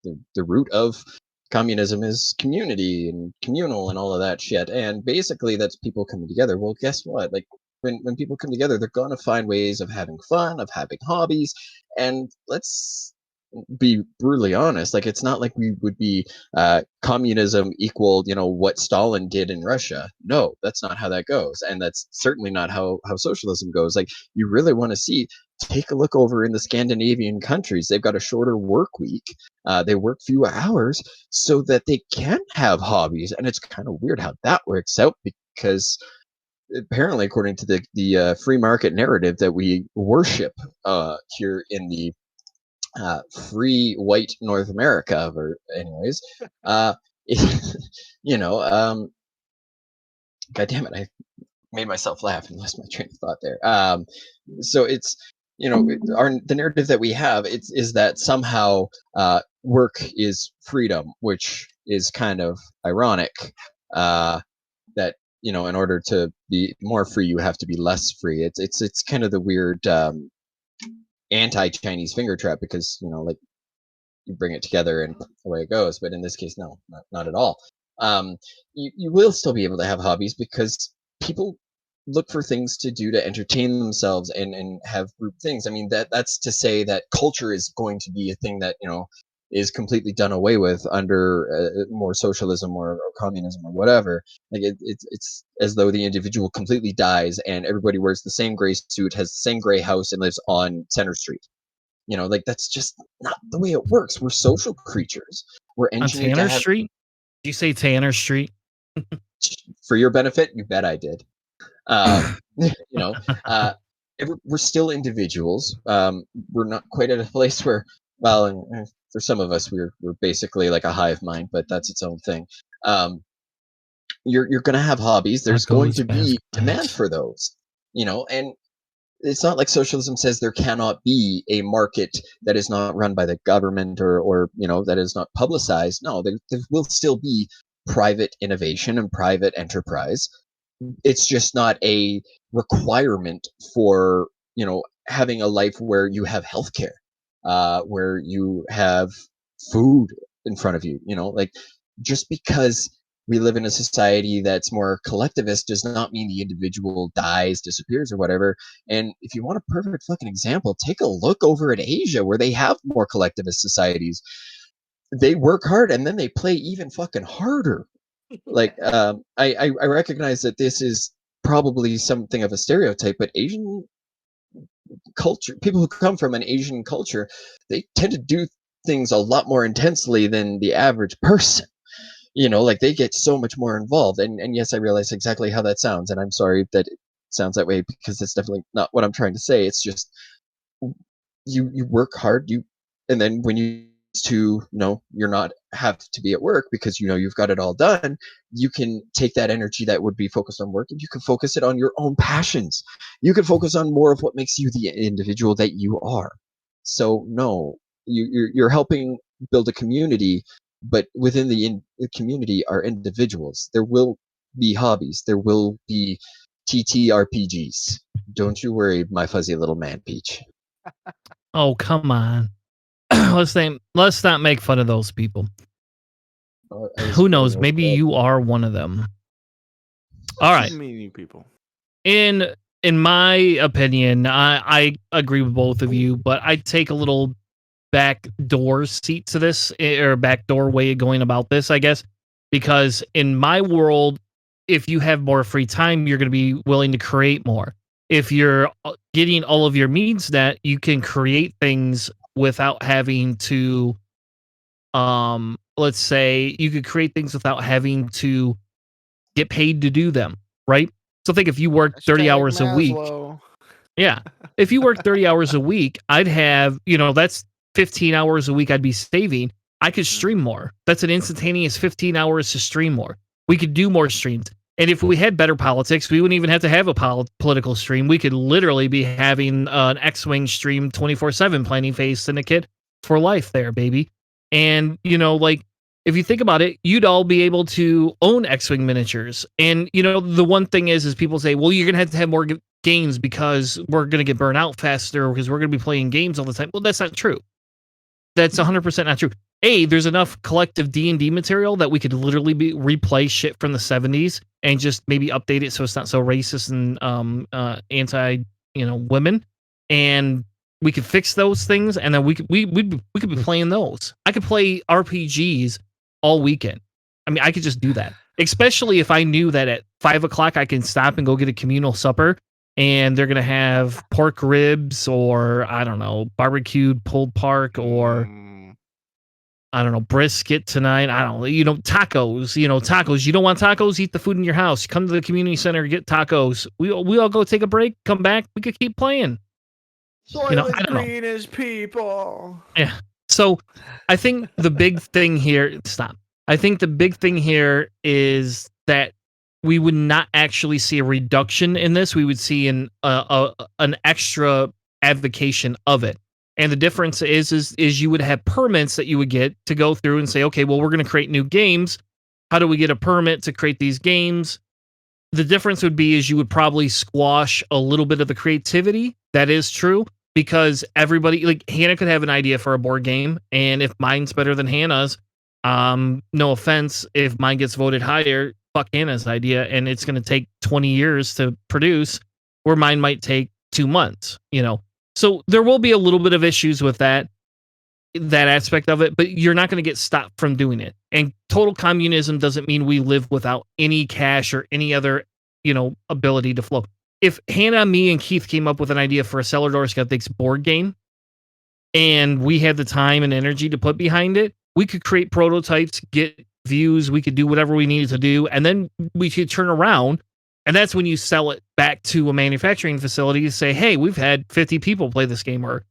the root of communism is community and communal and all of that shit, and basically that's people coming together. Well, guess what? Like when people come together, they're gonna find ways of having fun, of having hobbies, and let's be brutally honest, like it's not like we would be communism equal, what Stalin did in Russia. No, that's not how that goes, and that's certainly not how socialism goes. Like you really want to see, take a look over in the Scandinavian countries. They've got a shorter work week. They work fewer hours so that they can have hobbies, and it's kind of weird how that works out because apparently, according to the free market narrative that we worship here in the free white North America, or anyways, you know, God damn it, I made myself laugh and lost my train of thought there. So it's, the narrative that we have is that somehow work is freedom, which is kind of ironic. That in order to be more free, you have to be less free. It's kind of the weird anti-Chinese finger trap because like you bring it together and away it goes. But in this case, no, not at all. You will still be able to have hobbies because people look for things to do to entertain themselves and have group things. I mean, that's to say that culture is going to be a thing that is completely done away with under more socialism or communism or whatever. Like it's as though the individual completely dies and everybody wears the same gray suit, has the same gray house, and lives on Center Street. Like that's just not the way it works. We're social creatures. We're engineered on Tanner to have, Street. Did you say Tanner Street? for your benefit, you bet I did. We're still individuals. We're not quite at a place where, well, for some of us, we're basically like a hive mind, but that's its own thing. You're going to have hobbies. There's going to be demand for those, and it's not like socialism says there cannot be a market that is not run by the government or that is not publicized. No, there will still be private innovation and private enterprise. It's just not a requirement for having a life where you have healthcare, where you have food in front of you. Like just because we live in a society that's more collectivist does not mean the individual dies, disappears, or whatever. And if you want a perfect fucking example, take a look over at Asia where they have more collectivist societies. They work hard and then they play even fucking harder. Like I recognize that this is probably something of a stereotype, but Asian culture, people who come from an Asian culture, they tend to do things a lot more intensely than the average person. Like they get so much more involved. And yes, I realize exactly how that sounds, and I'm sorry that it sounds that way because it's definitely not what I'm trying to say. It's just you work hard, and then when you're not have to be at work because you've got it all done, you can take that energy that would be focused on work and you can focus it on your own passions. You can focus on more of what makes you the individual that you are. So no, you're helping build a community, but within the community are individuals. There will be hobbies. There will be TTRPGs. Don't you worry, my fuzzy little man peach. Oh, come on. Let's not make fun of those people. Who knows? Maybe you are one of them. All right. Mean people. In my opinion, I agree with both of you, but I take a little backdoor seat to this, or backdoor way of going about this, I guess, because in my world, if you have more free time, you're going to be willing to create more. If you're getting all of your needs met, you can create things without having to, let's say you could create things without having to get paid to do them, right? So think if you work 30 hours a week. Yeah. If you work 30 hours a week, I'd have, that's 15 hours a week I'd be saving. I could stream more. That's an instantaneous 15 hours to stream more. We could do more streams. And if we had better politics, we wouldn't even have to have a political stream. We could literally be having an X-Wing stream 24/7 planning phase syndicate for life there, baby. And, if you think about it, you'd all be able to own X-Wing miniatures. And, the one thing is people say, well, you're going to have more games because we're going to get burnt out faster because we're going to be playing games all the time. Well, that's not true. That's 100% not true. There's enough collective D&D material that we could literally replay shit from the 70s and just maybe update it so it's not so racist and anti, women. And we could fix those things, and then we could be playing those. I could play RPGs all weekend. I mean, I could just do that. Especially if I knew that at 5 o'clock I can stop and go get a communal supper, and they're gonna have pork ribs or I don't know, barbecued pulled pork or I don't know, brisket tonight. I don't know, tacos. Tacos. You don't want tacos? Eat the food in your house. Come to the community center, get tacos. We all go take a break, come back. We could keep playing. Soylent Green is people. Yeah. So I think the big thing here. I think the big thing here is that we would not actually see a reduction in this. We would see an extra advocation of it. And the difference is you would have permits that you would get to go through and say, okay, well, we're going to create new games. How do we get a permit to create these games? The difference would be is you would probably squash a little bit of the creativity. That is true, because everybody, like Hanna could have an idea for a board game, and if mine's better than Hanna's, no offense, if mine gets voted higher, fuck Hanna's idea, and it's going to take 20 years to produce, where mine might take 2 months, So there will be a little bit of issues with that aspect of it, but you're not going to get stopped from doing it. And total communism doesn't mean we live without any cash or any other, ability to flow. If Hanna, me, and Keith came up with an idea for a Cellar Door Skeptics board game, and we had the time and energy to put behind it, we could create prototypes, get views, we could do whatever we needed to do, and then we could turn around. And that's when you sell it back to a manufacturing facility to say, hey, we've had 50 people play this game, or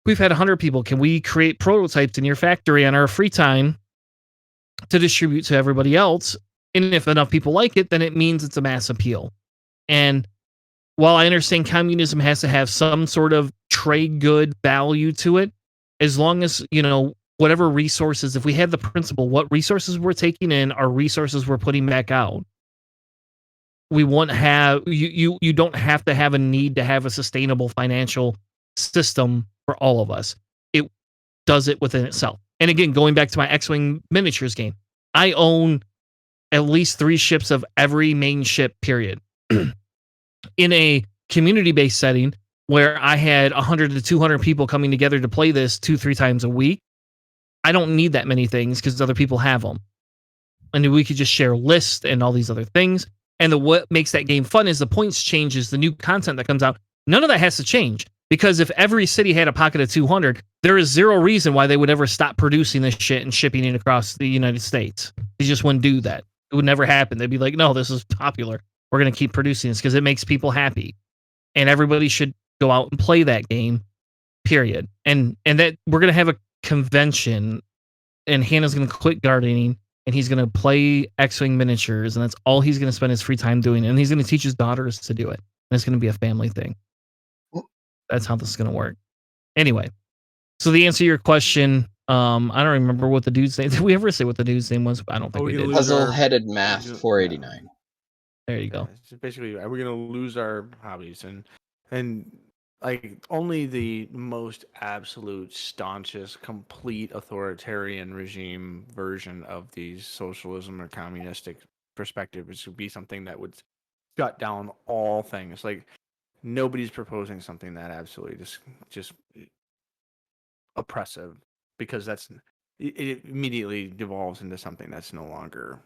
we've had 100 people. Can we create prototypes in your factory on our free time to distribute to everybody else? And if enough people like it, then it means it's a mass appeal. And while I understand communism has to have some sort of trade good value to it, as long as, whatever resources, if we have the principle, what resources we're taking in are resources we're putting back out, we won't have you don't have to have a need to have a sustainable financial system for all of us. It does it within itself. And again, going back to my X-Wing miniatures game, I own at least 3 ships of every main ship, period. In a community-based setting where I had 100 to 200 people coming together to play this 2-3 times a week, I don't need that many things because other people have them. And we could just share lists and all these other things. And what makes that game fun is the points changes, the new content that comes out. None of that has to change, because if every city had a pocket of 200, there is zero reason why they would ever stop producing this shit and shipping it across the United States. They just wouldn't do that. It would never happen. They'd be like, no, this is popular. We're going to keep producing this because it makes people happy. And everybody should go out and play that game, period. And that we're going to have a convention, and Hanna's going to quit gardening, and he's going to play X-Wing miniatures, and that's all he's going to spend his free time doing. And he's going to teach his daughters to do it. And it's going to be a family thing. That's how this is going to work. Anyway, so the answer to your question, I don't remember what the dude's name. Did we ever say what the dude's name was? I don't think we did. Puzzle-headed math 489. There you go. So basically, are we going to lose our hobbies? And like only the most absolute, staunchest, complete authoritarian regime version of the socialism or communistic perspective would be something that would shut down all things. Like nobody's proposing something that absolutely just oppressive, because it immediately devolves into something that's no longer,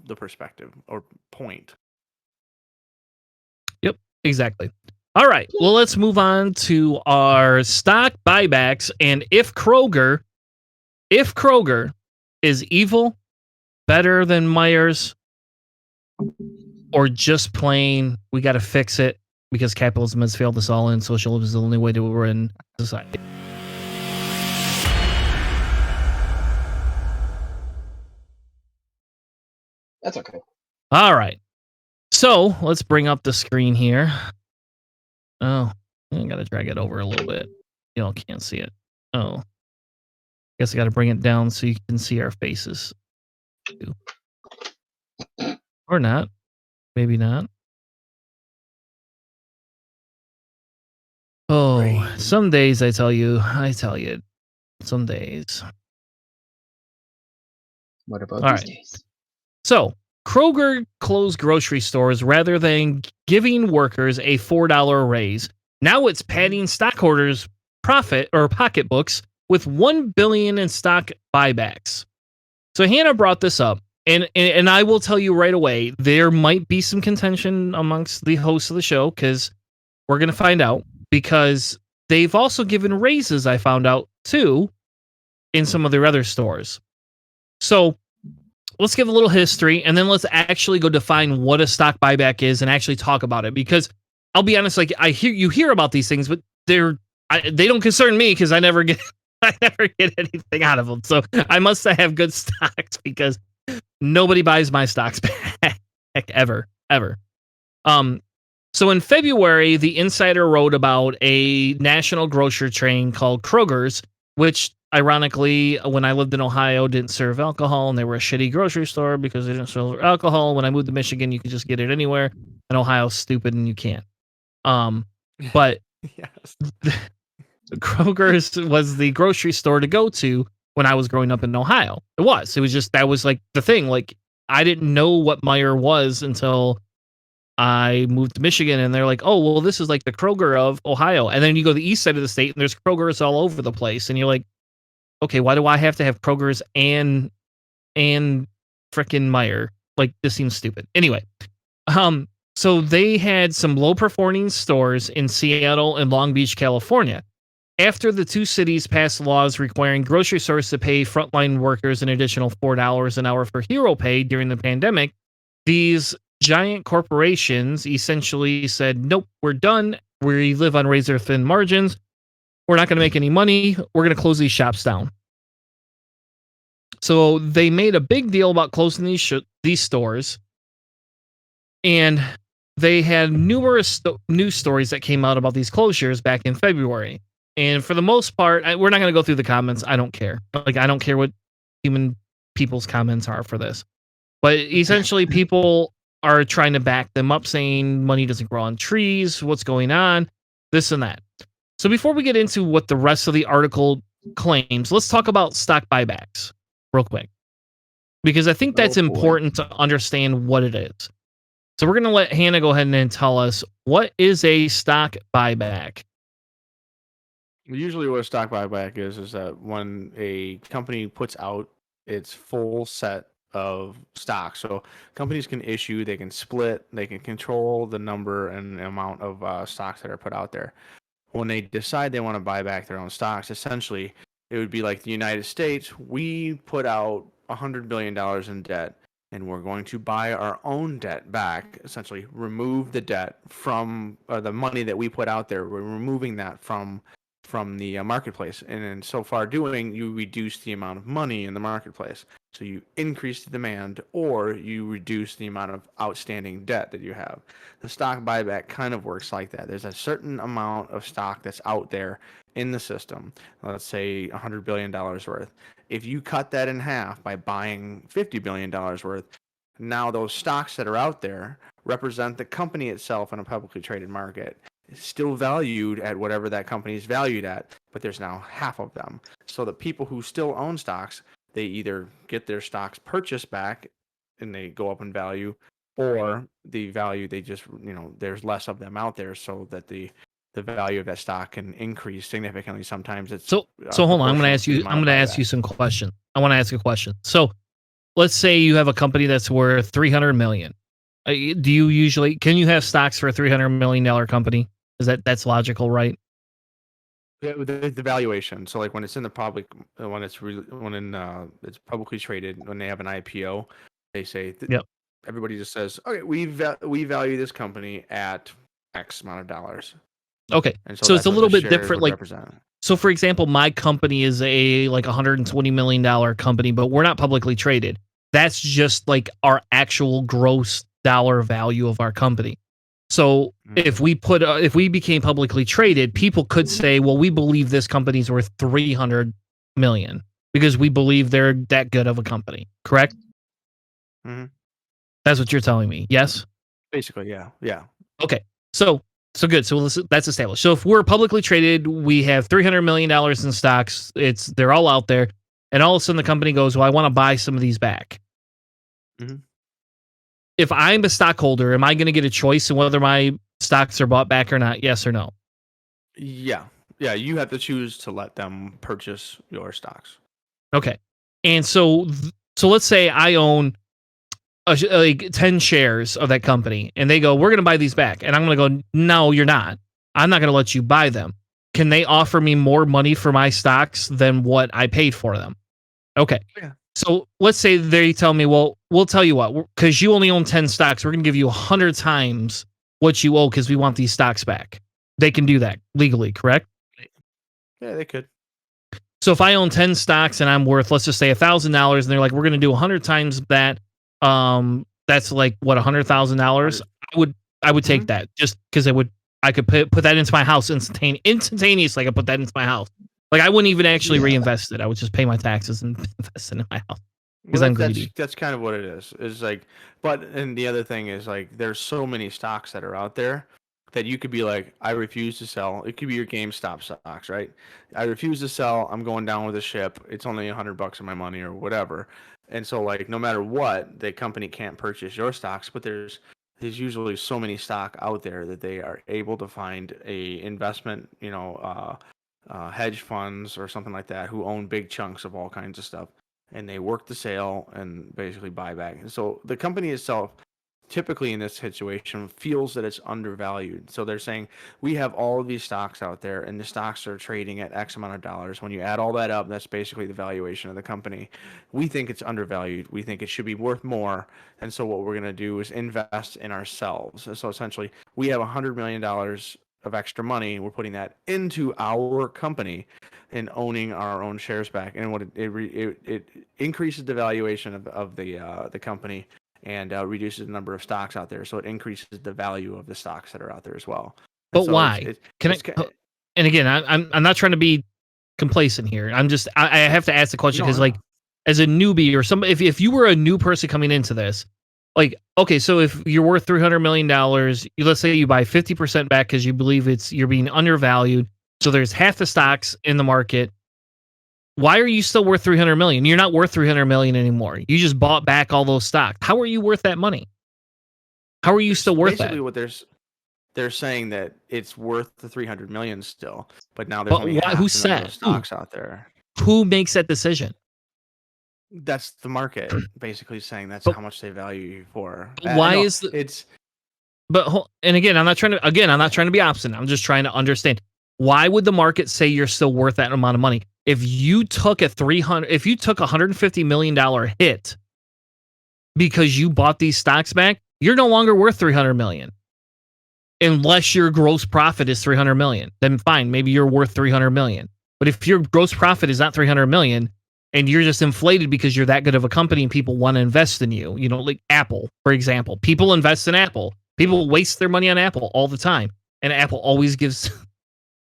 the perspective or point. Yep, exactly. All right, well, let's move on to our stock buybacks. And if Kroger is evil, better than Myers, or just plain, we got to fix it because capitalism has failed us all and socialism is the only way to run society. That's okay. All right. So let's bring up the screen here. Oh, I got to drag it over a little bit. You all can't see it. Oh. Guess I got to bring it down so you can see our faces. Or not. Maybe not. Oh, some days I tell you, some days. What about All these right. days? So, Kroger closed grocery stores rather than giving workers a $4 raise. Now it's padding stockholders' profit or pocketbooks with $1 billion in stock buybacks. So Hanna brought this up, and I will tell you right away, there might be some contention amongst the hosts of the show because we're going to find out, because they've also given raises, I found out, too, in some of their other stores. So let's give a little history, and then let's actually go define what a stock buyback is and actually talk about it. Because I'll be honest, like you hear about these things, but they don't concern me because I never get anything out of them. So I must have good stocks because nobody buys my stocks back ever. So in February, the Insider wrote about a national grocery chain called Kroger's, which ironically, when I lived in Ohio, didn't serve alcohol, and they were a shitty grocery store because they didn't serve alcohol. When I moved to Michigan, you could just get it anywhere, and Ohio's stupid and you can't. But Yes. Kroger's was the grocery store to go to when I was growing up in Ohio. It was just, that was like the thing. Like, I didn't know what Meijer was until I moved to Michigan, and they're like, oh, well, this is like the Kroger of Ohio. And then you go to the east side of the state and there's Kroger's all over the place. And you're like, okay, why do I have to have Kroger's and frickin' Meijer? Like, this seems stupid. Anyway, so they had some low performing stores in Seattle and Long Beach, California. After the two cities passed laws requiring grocery stores to pay frontline workers an additional $4 an hour for hero pay during the pandemic, these giant corporations essentially said, nope, we're done. We live on razor thin margins. We're not going to make any money. We're going to close these shops down. So they made a big deal about closing these stores. And they had numerous news stories that came out about these closures back in February. And for the most part, we're not going to go through the comments. I don't care. Like, I don't care what people's comments are for this. But essentially, people are trying to back them up, saying money doesn't grow on trees. What's going on? This and that. So before we get into what the rest of the article claims, let's talk about stock buybacks real quick, because I think that's important to understand what it is. So we're going to let Hanna go ahead and tell us, what is a stock buyback? Usually what a stock buyback is that when a company puts out its full set of stocks. So companies can issue, they can split, they can control the number and amount of stocks that are put out there. When they decide they want to buy back their own stocks, essentially it would be like the United States. We put out $100 billion in debt, and we're going to buy our own debt back, essentially remove the debt from the money that we put out there. We're removing that from the marketplace. And in so far doing, you reduce the amount of money in the marketplace. So you increase the demand, or you reduce the amount of outstanding debt that you have. The stock buyback kind of works like that. There's a certain amount of stock that's out there in the system, let's say $100 billion worth. If you cut that in half by buying $50 billion worth, now those stocks that are out there represent the company itself in a publicly traded market. It's still valued at whatever that company is valued at, but there's now half of them. So the people who still own stocks, they either get their stocks purchased back and they go up in value, or the value, they just, there's less of them out there, so that the value of that stock can increase significantly. Sometimes it's so hold on. I'm going to ask you some questions. I want to ask a question. So let's say you have a company that's worth $300 million. Do you usually, can you have stocks for a $300 million company? Is that's logical, right? Yeah, the valuation. So like when it's in the public, when it's publicly traded, when they have an IPO, they say, yep. Everybody just says, okay, we value this company at X amount of dollars. Okay, so it's a little bit different. Like, represent. So for example, my company is a like $120 million company, but we're not publicly traded. That's just like our actual gross dollar value of our company. So if we became publicly traded, people could say, well, we believe this company's worth $300 million because we believe they're that good of a company. Correct? Mm-hmm. That's what you're telling me. Yes. Basically, yeah. Okay. So good. So that's established. So if we're publicly traded, we have $300 million in stocks. They're all out there, and all of a sudden the company goes, "Well, I want to buy some of these back." Mm-hmm. If I'm a stockholder, am I going to get a choice in whether my stocks are bought back or not? Yes or no? Yeah. You have to choose to let them purchase your stocks. Okay. And so let's say I own like 10 shares of that company, and they go, "We're going to buy these back," and I'm going to go, "No, you're not. I'm not going to let you buy them." Can they offer me more money for my stocks than what I paid for them? Okay. Yeah. So let's say they tell me, "Well, we'll tell you what, because you only own 10 stocks, we're going to give you 100 times what you owe because we want these stocks back." They can do that legally, correct? Yeah, they could. So if I own 10 stocks and I'm worth, let's just say $1,000, and they're like, "We're going to do 100 times that," that's like what, $100,000. I would take that just because I could put that into my house instantaneously. I could put that into my house. Like I wouldn't even actually reinvest it. I would just pay my taxes and invest it in my house because I'm greedy. That's kind of what it is. Is like, and the other thing is like, there's so many stocks that are out there that you could be like, I refuse to sell. It could be your GameStop stocks, right? I refuse to sell. I'm going down with the ship. It's only $100 of my money or whatever. And so like, no matter what, the company can't purchase your stocks, but there's usually so many stock out there that they are able to find a investment, hedge funds or something like that who own big chunks of all kinds of stuff, and they work the sale and basically buy back. And so the company itself, typically in this situation, feels that it's undervalued. So they're saying, we have all of these stocks out there, and the stocks are trading at X amount of dollars. When you add all that up, that's basically the valuation of the company. We think it's undervalued. We think it should be worth more. And so what we're going to do is invest in ourselves. So essentially, we have $100 million of extra money. We're putting that into our company and owning our own shares back. And what it increases the valuation of the company, and reduces the number of stocks out there. So it increases the value of the stocks that are out there as well. But so why? And again, I'm not trying to be complacent here. I have to ask the question because like as a newbie or somebody, if you were a new person coming into this, like, okay, so if you're worth $300 million, let's say you buy 50% back because you believe you're being undervalued. So there's half the stocks in the market. Why are you still worth $300 million? You're not worth $300 million anymore. You just bought back all those stocks. How are you worth that money? How are you still worth basically that? What they're saying that it's worth the $300 million still, but now there's only half who the said number of stocks out there. Who makes that decision? That's the market basically saying that's how much they value you for. Why is it's? But and again, I'm not trying to be obstinate. I'm just trying to understand. Why would the market say you're still worth that amount of money? If you took a $150 million hit because you bought these stocks back, you're no longer worth $300 million. Unless your gross profit is $300 million, then fine, maybe you're worth $300 million. But if your gross profit is not $300 million and you're just inflated because you're that good of a company and people want to invest in you, like Apple, for example, people invest in Apple. People waste their money on Apple all the time, and Apple always gives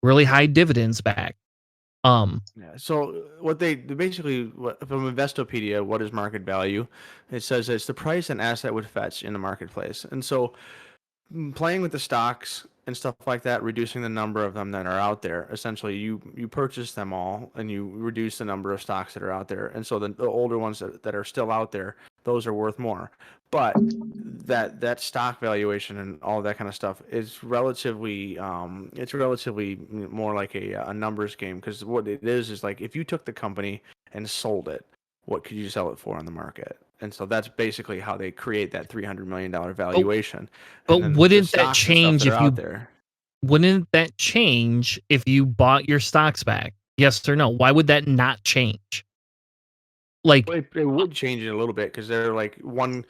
really high dividends back. So what they basically, from Investopedia, what is market value? It says it's the price an asset would fetch in the marketplace. And so playing with the stocks and stuff like that, reducing the number of them that are out there, essentially you purchase them all and you reduce the number of stocks that are out there. And so the older ones that are still out there, those are worth more. But that stock valuation and all that kind of stuff is relatively more like a numbers game, because what it is like if you took the company and sold it, what could you sell it for on the market? And so that's basically how they create that $300 million valuation. But wouldn't that change Wouldn't that change if you bought your stocks back? Yes or no? Why would that not change? Like, well, it would change it a little bit, because they're like, when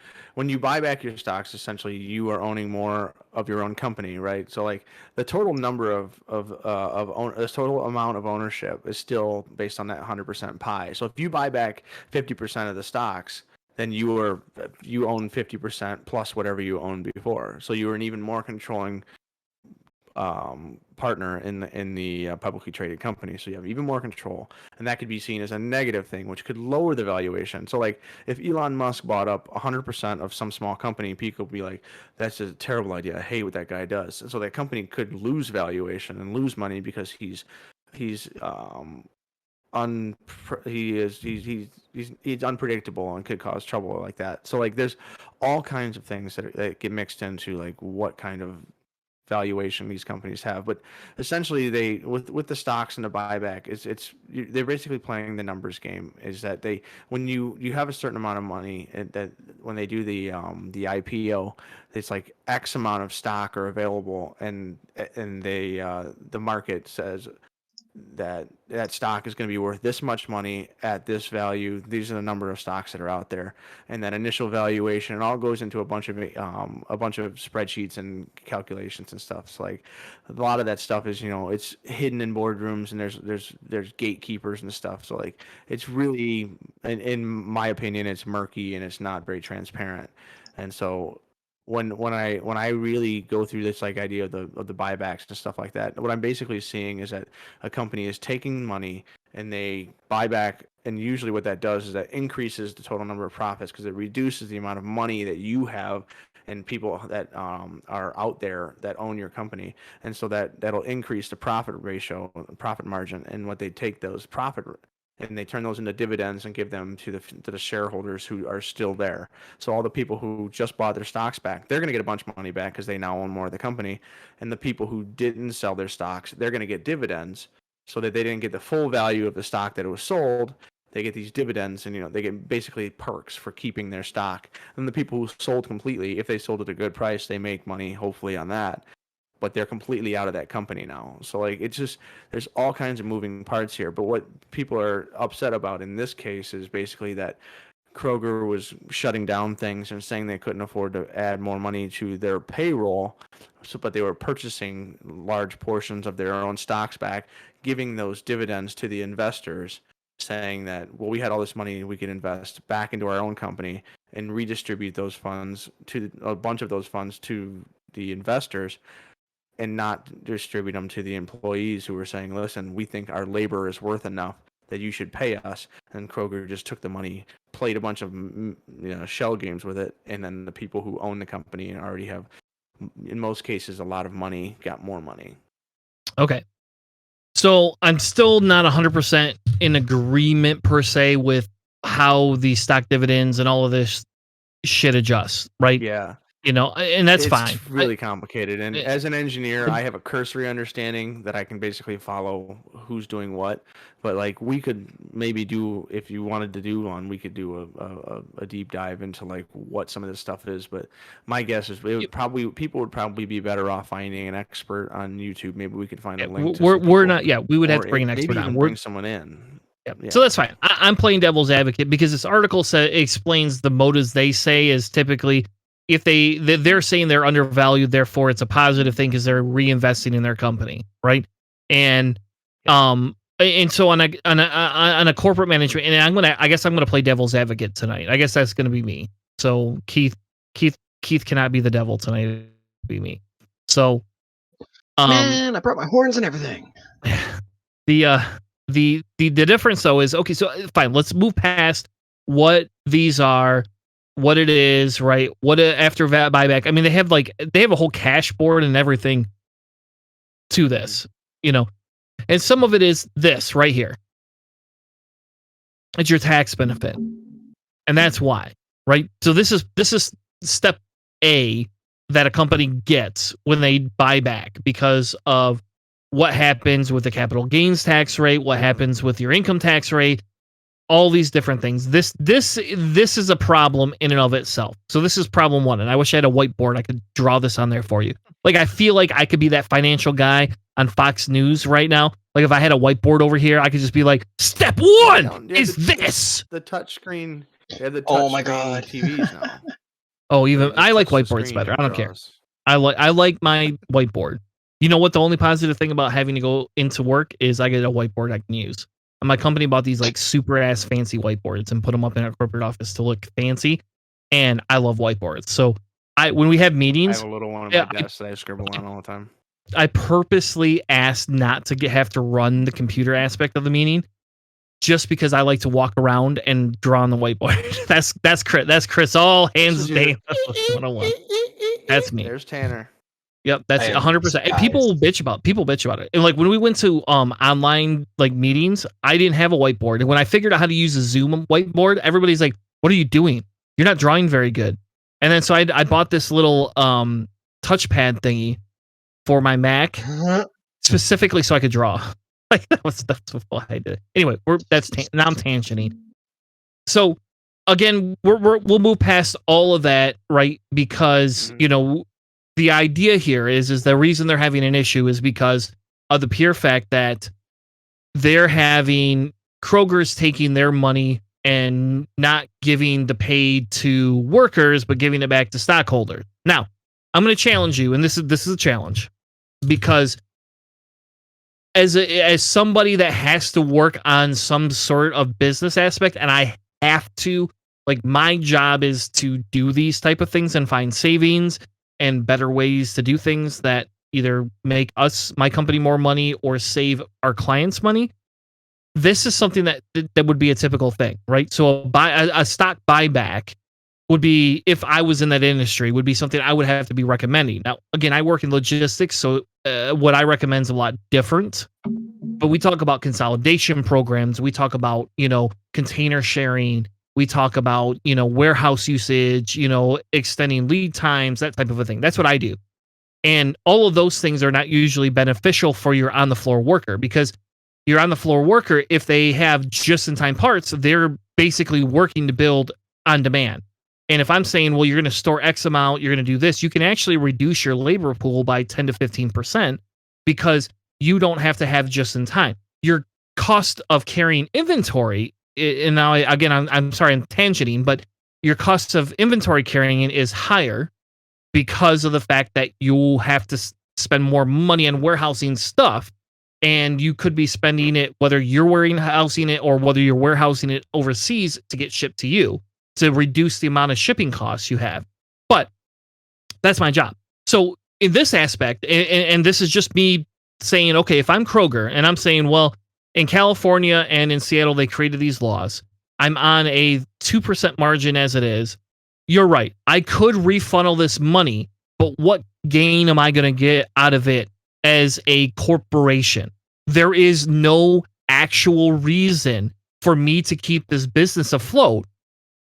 you buy back your stocks, essentially you are owning more of your own company, right? So like the total number the total amount of ownership is still based on that 100% pie. So if you buy back 50% of the stocks, then you own 50% plus whatever you owned before. So you are an even more controlling partner in the publicly traded company. So you have even more control, and that could be seen as a negative thing, which could lower the valuation. So like if Elon Musk bought up 100% of some small company, people would be like, "That's a terrible idea. I hate what that guy does." And so that company could lose valuation and lose money because he's he's unpredictable and could cause trouble like that. So like there's all kinds of things that get mixed into like what kind of valuation these companies have. But essentially they with the stocks and the buyback, they're basically playing the numbers game. Is that they when you have a certain amount of money, and that when they do the IPO, it's like X amount of stock are available, and they the market says that stock is going to be worth this much money at this value. These are the number of stocks that are out there, and that initial valuation, it all goes into a bunch of spreadsheets and calculations and stuff. So like a lot of that stuff is it's hidden in boardrooms, and there's gatekeepers and stuff. So like it's really, in my opinion, it's murky and it's not very transparent. And so when I really go through this like idea of the buybacks and stuff like that, what I'm basically seeing is that a company is taking money and they buy back, and usually what that does is that increases the total number of profits because it reduces the amount of money that you have and people that are out there that own your company, and so that'll increase the profit ratio, profit margin, and what they take those profit and they turn those into dividends and give them to the shareholders who are still there. So all the people who just bought their stocks back, they're going to get a bunch of money back because they now own more of the company. And the people who didn't sell their stocks, they're going to get dividends, so that they didn't get the full value of the stock that it was sold. They get these dividends, and they get basically perks for keeping their stock. And the people who sold completely, if they sold at a good price, they make money hopefully on that. But they're completely out of that company now. So like it's just there's all kinds of moving parts here. But what people are upset about in this case is basically that Kroger was shutting down things and saying they couldn't afford to add more money to their payroll. But they were purchasing large portions of their own stocks back, giving those dividends to the investors, saying that, well, we had all this money we could invest back into our own company and redistribute those funds to a bunch of those funds to the investors, and not distribute them to the employees who were saying, listen, we think our labor is worth enough that you should pay us. And Kroger just took the money, played a bunch of shell games with it, and then the people who own the company and already have, in most cases, a lot of money, got more money. Okay. So I'm still not 100% in agreement per se with how the stock dividends and all of this shit adjusts, right? Yeah. And that's fine. It's really complicated. And as an engineer, I have a cursory understanding that I can basically follow who's doing what. But like we could maybe do, if you wanted to do one, we could do a deep dive into like what some of this stuff is. But my guess is people would probably be better off finding an expert on YouTube. Maybe we could find a link. We're not. Yeah, we would have to bring an expert on. Bring someone in. Yeah. So that's fine. I'm playing devil's advocate because this article explains the motives they say is typically, if they're saying they're undervalued, therefore it's a positive thing because they're reinvesting in their company, right? And so on a corporate management, and I guess I'm gonna play devil's advocate tonight. I guess that's gonna be me. So Keith cannot be the devil tonight. It'll be me. So man, I brought my horns and everything. The difference though is, okay, so fine, let's move past what these are, what it is, right? What after buyback? I mean, they have a whole cash board and everything to this, and some of it is this right here. It's your tax benefit, and that's why, right? So this is step A that a company gets when they buy back because of what happens with the capital gains tax rate, what happens with your income tax rate. All these different things. This is a problem in and of itself. So this is problem one. And I wish I had a whiteboard. I could draw this on there for you. Like, I feel like I could be that financial guy on Fox News right now. Like, if I had a whiteboard over here, I could just be like, step one is this. The touch screen. Oh my God. TVs now. Oh, I like whiteboards better. I don't care. I like my whiteboard. You know what? The only positive thing about having to go into work is I get a whiteboard I can use. And my company bought these like super ass fancy whiteboards and put them up in our corporate office to look fancy. And I love whiteboards. So when we have meetings, I have a little one on my desk that I scribble on all the time. I purposely asked not to have to run the computer aspect of the meeting, just because I like to walk around and draw on the whiteboard. that's Chris. That's Chris. All hands day 101. That's me. There's Tanner. Yep, that's 100%. And people bitch about it. And like when we went to online like meetings, I didn't have a whiteboard. And when I figured out how to use a Zoom whiteboard, everybody's like, "What are you doing? You're not drawing very good." And then so I bought this little touchpad thingy for my Mac specifically so I could draw. Like that's what I did. Anyway, now I'm tangenting. So again, we'll move past all of that, right? Because the idea here is the reason they're having an issue is because of the pure fact that they're having Kroger's taking their money and not giving the pay to workers, but giving it back to stockholders. Now, I'm going to challenge you, and this is a challenge, because as somebody that has to work on some sort of business aspect, and I have to, like, my job is to do these type of things and find savings and better ways to do things that either make my company more money or save our clients money. This is something that would be a typical thing, right? So a stock buyback would be, if I was in that industry, would be something I would have to be recommending. Now, again, I work in logistics, so what I recommend is a lot different. But we talk about consolidation programs. We talk about, container sharing. We talk about, warehouse usage, extending lead times, that type of a thing. That's what I do. And all of those things are not usually beneficial for your on-the-floor worker, because your on-the-floor worker, if they have just-in-time parts, they're basically working to build on demand. And if I'm saying, well, you're going to store X amount, you're going to do this, you can actually reduce your labor pool by 10 to 15% because you don't have to have just-in-time. Your cost of carrying inventory, and now, again, I'm sorry, I'm tangenting, but your cost of inventory carrying it is higher because of the fact that you have to spend more money on warehousing stuff, and you could be spending it, whether you're warehousing it or whether you're warehousing it overseas to get shipped to you, to reduce the amount of shipping costs you have. But that's my job. So in this aspect, and this is just me saying, okay, if I'm Kroger and I'm saying, well, in California and in Seattle, they created these laws. I'm on a 2% margin as it is. You're right. I could refunnel this money, but what gain am I going to get out of it as a corporation? There is no actual reason for me to keep this business afloat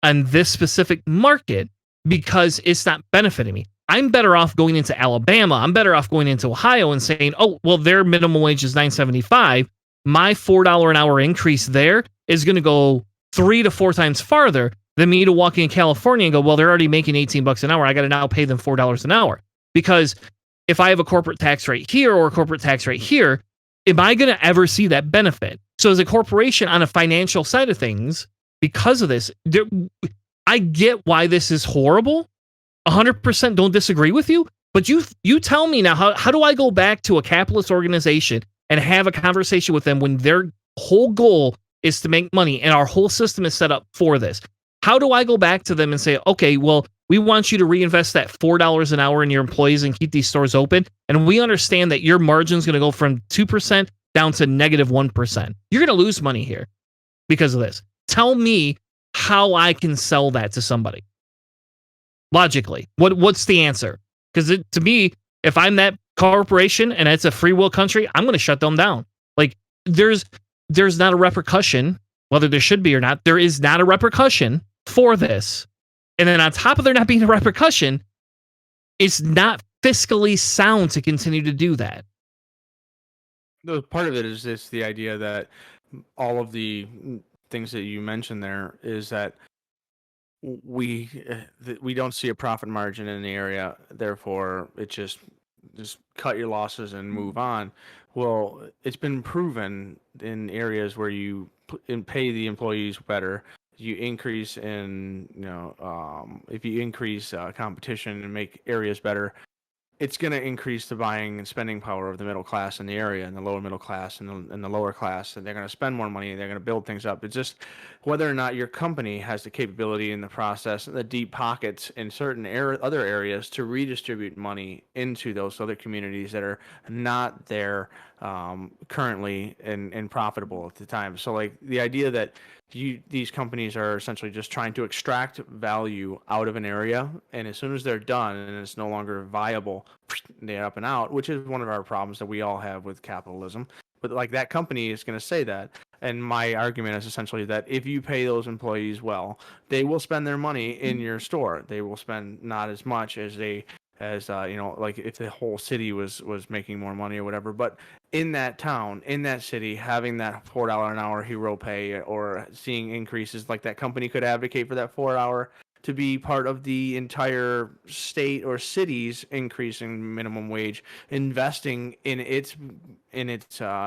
on this specific market because it's not benefiting me. I'm better off going into Alabama. I'm better off going into Ohio and saying, oh, well, their minimum wage is $9.75. My $4 an hour increase there is going to go 3 to 4 times farther than me to walk in California and go, well, they're already making $18 an hour. I got to now pay them $4 an hour. Because if I have a corporate tax rate here or a corporate tax rate here, am I going to ever see that benefit? So as a corporation on a financial side of things, because of this, I get why this is horrible. 100% don't disagree with you. But you tell me now, how do I go back to a capitalist organization and have a conversation with them when their whole goal is to make money and our whole system is set up for this? How do I go back to them and say, okay, well, we want you to reinvest that $4 an hour in your employees and keep these stores open, and we understand that your margin is going to go from 2% down to negative 1%. You're going to lose money here because of this. Tell me how I can sell that to somebody. Logically, what's the answer? Because to me, if I'm that corporation and it's a free will country, I'm going to shut them down. Like there's not a repercussion, whether there should be or not. There is not a repercussion for this. And then on top of there not being a repercussion, it's not fiscally sound to continue to do that. No, part of it is just the idea that all of the things that you mentioned there is that we don't see a profit margin in the area, therefore it just cut your losses and move on. Well, it's been proven in areas where you pay the employees better, you increase in if you increase competition and make areas better, it's going to increase the buying and spending power of the middle class in the area and the lower middle class and the lower class. And they're going to spend more money. And they're going to build things up. It's just whether or not your company has the capability in the process and the deep pockets in certain other areas to redistribute money into those other communities that are not there currently and profitable at the time. So like the idea that these companies are essentially just trying to extract value out of an area, and as soon as they're done and it's no longer viable, they're up and out, which is one of our problems that we all have with capitalism. But like that company is going to say that, and my argument is essentially that if you pay those employees well, they will spend their money in your store. They will spend not as much as like if the whole city was making more money or whatever, but in that town, in that city, having that $4 an hour hero pay or seeing increases like that company could advocate for that 4 hour to be part of the entire state or city's increasing minimum wage, investing in its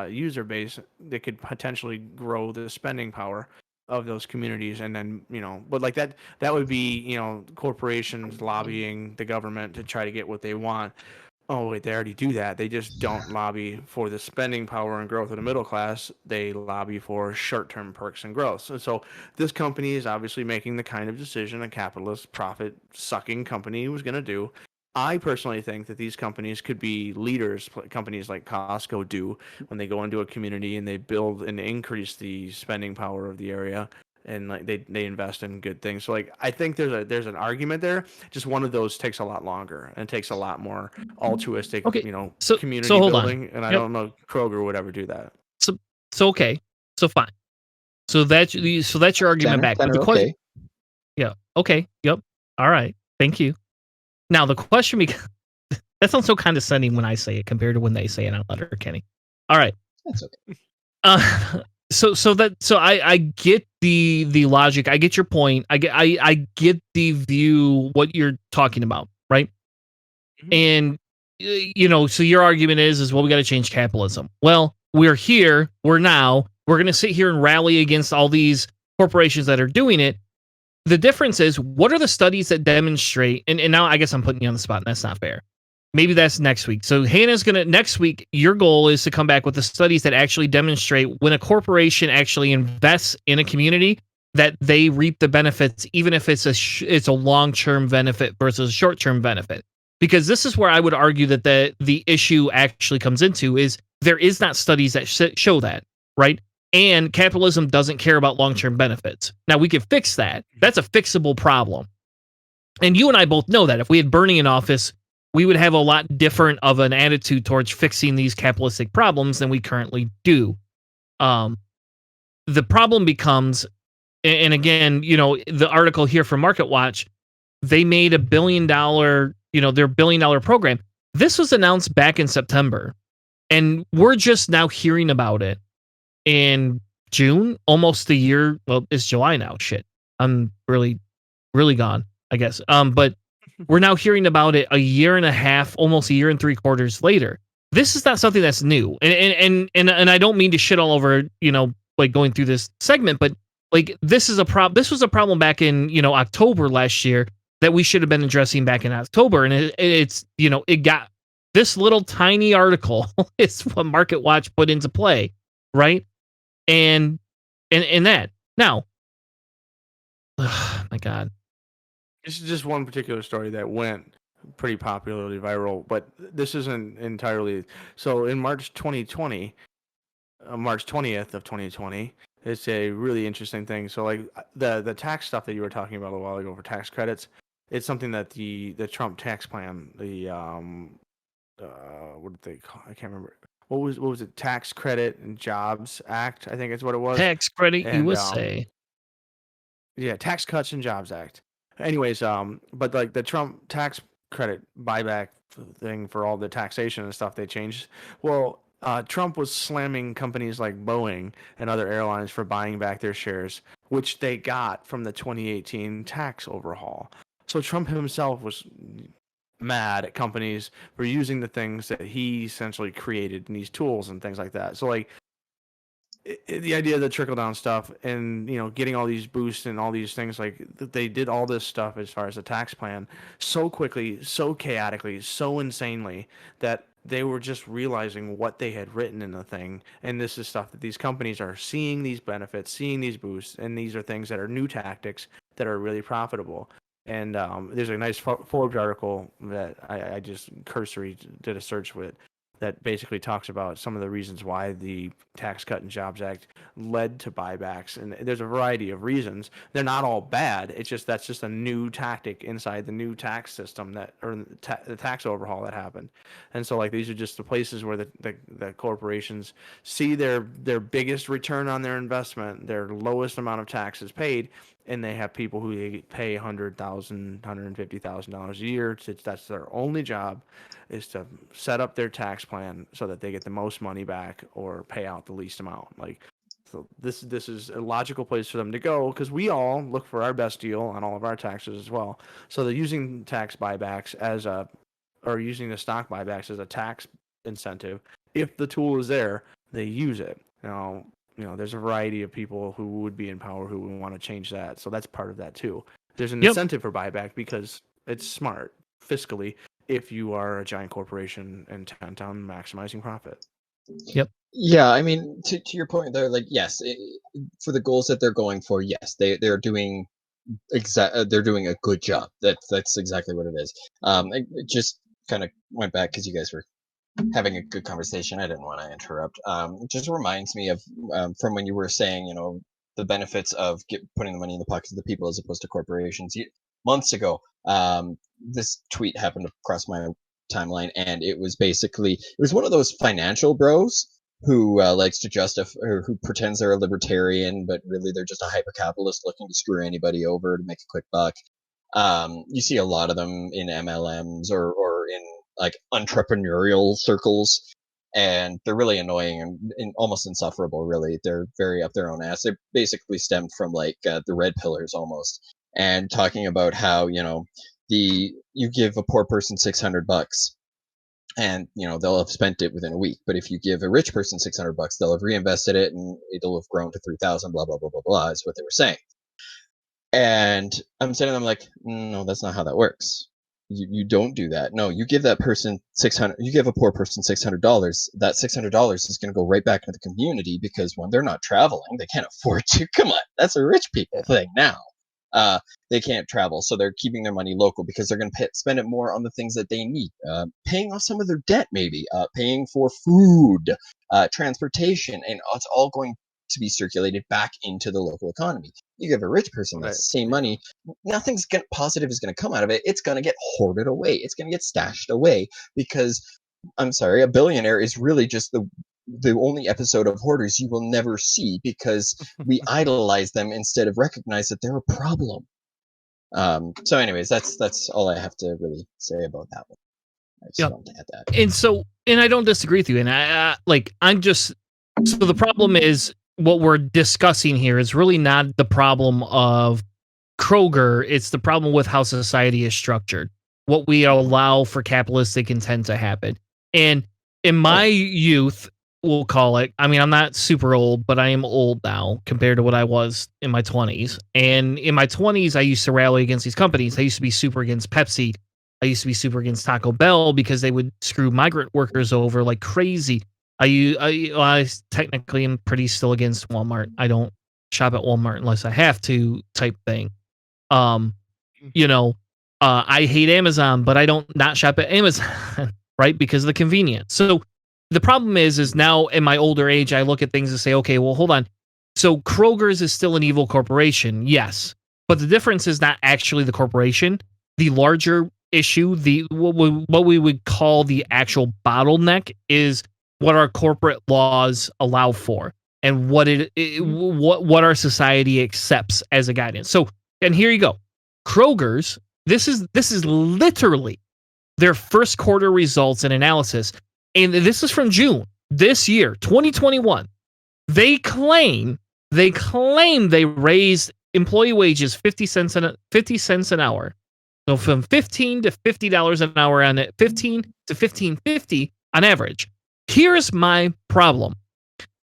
user base that could potentially grow the spending power of those communities. And then but like that would be corporations lobbying the government to try to get what they want. Oh wait, they already do that. They just don't lobby for the spending power and growth of the middle class. They lobby for short-term perks and growth. So this company is obviously making the kind of decision a capitalist profit-sucking company was going to do. I personally think that these companies could be leaders, companies like Costco do when they go into a community and they build and increase the spending power of the area, and like they invest in good things. So like I think there's an argument there. Just one of those takes a lot longer and takes a lot more altruistic, Okay. So community hold on. building. And I don't know Kroger would ever do that. So okay. So fine. So that's your argument back. But the question, okay. yeah, okay, yep, all right, thank you. Now the question becomes, that sounds so condescending when I say it compared to when they say it out loud, Kenny. All right. That's okay. So I get the logic. I get your point. I get the view, what you're talking about, right? Mhm. And so your argument is well, we got to change capitalism. Well, we're here. We're going to sit here and rally against all these corporations that are doing it. The difference is, what are the studies that demonstrate? And now I guess I'm putting you on the spot, and that's not fair. Maybe that's next week. So Hannah's next week, your goal is to come back with the studies that actually demonstrate when a corporation actually invests in a community that they reap the benefits, even if it's a long-term benefit versus a short-term benefit. Because this is where I would argue that the issue actually comes into is there is not studies that show that, right? And capitalism doesn't care about long-term benefits. Now, we could fix that. That's a fixable problem. And you and I both know that if we had Bernie in office, we would have a lot different of an attitude towards fixing these capitalistic problems than we currently do. The problem becomes, and again, the article here from Market Watch, they made $1 billion, their $1 billion program. This was announced back in September, and we're just now hearing about it in June, almost a year. Well, it's July now. Shit, I'm really, really gone, I guess. But we're now hearing about it a year and a half, almost a year and 3/4 later. This is not something that's new, and I don't mean to shit all over, like going through this segment, but like this was a problem back in October last year that we should have been addressing back in October, and it got this little tiny article is what Market Watch put into play, right? And that now, oh my God. This is just one particular story that went pretty popularly viral, but this isn't entirely. So in March 2020, March 20th of 2020, it's a really interesting thing. So like the tax stuff that you were talking about a while ago for tax credits, it's something that the Trump tax plan, the what did they call? I can't remember. What was it? Tax Credit and Jobs Act, I think is what it was. Tax Credit And USA. yeah, Tax Cuts and Jobs Act. Anyways, but like the Trump tax credit buyback thing for all the taxation and stuff they changed. Well, Trump was slamming companies like Boeing and other airlines for buying back their shares, which they got from the 2018 tax overhaul. So Trump himself was mad at companies for using the things that he essentially created in these tools and things like that. So like the idea of the trickle down stuff and getting all these boosts and all these things, like they did all this stuff as far as the tax plan so quickly, so chaotically, so insanely that they were just realizing what they had written in the thing. And this is stuff that these companies are seeing, these benefits, seeing these boosts, and these are things that are new tactics that are really profitable. And there's a nice Forbes article that I just cursory did a search with that basically talks about some of the reasons why the Tax Cut and Jobs Act led to buybacks. And there's a variety of reasons. They're not all bad. It's just that's just a new tactic inside the new tax system or the tax overhaul that happened. And so like these are just the places where the corporations see their biggest return on their investment, their lowest amount of taxes paid, and they have people who they pay $100,000, $150,000 a year. That's their only job, is to set up their tax plan so that they get the most money back or pay out the least amount. Like, so this is a logical place for them to go, because we all look for our best deal on all of our taxes as well. So they're using tax buybacks or using the stock buybacks as a tax incentive. If the tool is there, they use it. Now, there's a variety of people who would be in power who would want to change that. So that's part of that too. There's an incentive for buyback because it's smart fiscally if you are a giant corporation intent on maximizing profit. Yep. Yeah, I mean, to your point there, like, yes, for the goals that they're going for, yes, they're doing they're doing a good job. That's exactly what it is. It just kind of went back because you guys were having a good conversation. I didn't want to interrupt. It just reminds me of from when you were saying, the benefits of putting the money in the pockets of the people as opposed to corporations. Months ago, this tweet happened across my timeline, and it was one of those financial bros who likes to justify, or who pretends they're a libertarian, but really they're just a hyper-capitalist looking to screw anybody over to make a quick buck. You see a lot of them in MLMs or in like entrepreneurial circles, and they're really annoying and almost insufferable. Really, they're very up their own ass. They basically stemmed from like the red pillars almost, and talking about how you give a poor person $600 and they'll have spent it within a week, but if you give a rich person $600, they'll have reinvested it and it'll have grown to 3,000. Blah blah blah blah blah is what they were saying. And I'm sitting there, I'm like, no, that's not how that works. You don't do that. No, you give that person $600. You give a poor person $600. That $600 is going to go right back into the community because when they're not traveling, they can't afford to. Come on, that's a rich people thing now. They can't travel, so they're keeping their money local because they're going to spend it more on the things that they need, paying off some of their debt, maybe paying for food, transportation, and it's all going to be circulated back into the local economy. You give a rich person that same money, nothing's positive is going to come out of it. It's going to get hoarded away. It's going to get stashed away because, I'm sorry, a billionaire is really just the only episode of Hoarders you will never see because we idolize them instead of recognize that they're a problem. So anyways, that's all I have to really say about that one. I just wanted to add that. And I don't disagree with you. And so the problem is, what we're discussing here is really not the problem of Kroger. It's the problem with how society is structured, what we allow for capitalistic intent to happen. And in my youth, we'll call it, I mean, I'm not super old, but I am old now compared to what I was in my 20s. And in my 20s, I used to rally against these companies. I used to be super against Pepsi. I used to be super against Taco Bell because they would screw migrant workers over like crazy. I technically am pretty still against Walmart. I don't shop at Walmart unless I have to, type thing. I hate Amazon, but I don't not shop at Amazon, right? Because of the convenience. So the problem is now in my older age, I look at things and say, okay, well, hold on. So Kroger's is still an evil corporation, yes, but the difference is not actually the corporation. The larger issue, what we would call the actual bottleneck, is what our corporate laws allow for and what our society accepts as a guidance. So, and here you go. Kroger's, this is literally their first quarter results and analysis. And this is from June this year, 2021. They claim they raised employee wages 50 cents an hour. So from $15 to $50 an hour on it, $15 to $15.50 on average. Here's my problem.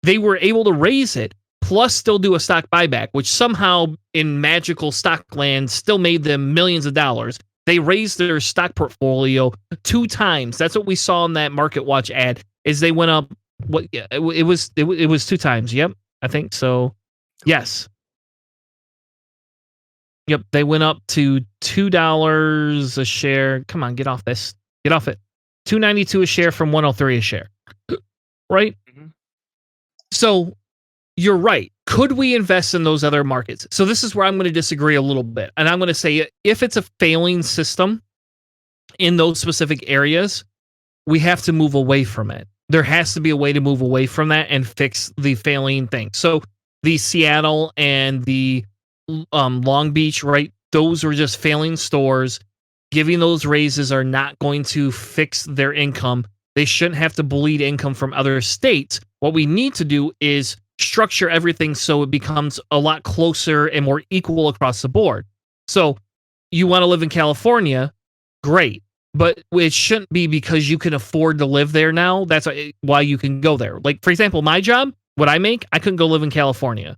they were able to raise it, plus still do a stock buyback, which somehow in magical stock land still made them millions of dollars. They raised their stock portfolio 2 times. That's what we saw in that Market Watch ad. Is they went up. What it was 2 times. Yep, I think so. Yes. Yep, they went up to $2 a share. Come on, get off this. Get off it. $2.92 a share from $103 a share. Right? Mm-hmm. So you're right. Could we invest in those other markets? So this is where I'm going to disagree a little bit. And I'm going to say if it's a failing system in those specific areas, we have to move away from it. There has to be a way to move away from that and fix the failing thing. So the Seattle and the Long Beach, right? Those were just failing stores. Giving those raises are not going to fix their income. They shouldn't have to bleed income from other states. What we need to do is structure everything so it becomes a lot closer and more equal across the board. So you want to live in California, great. But it shouldn't be because you can afford to live there now. That's why you can go there. Like, for example, my job, what I make, I couldn't go live in California,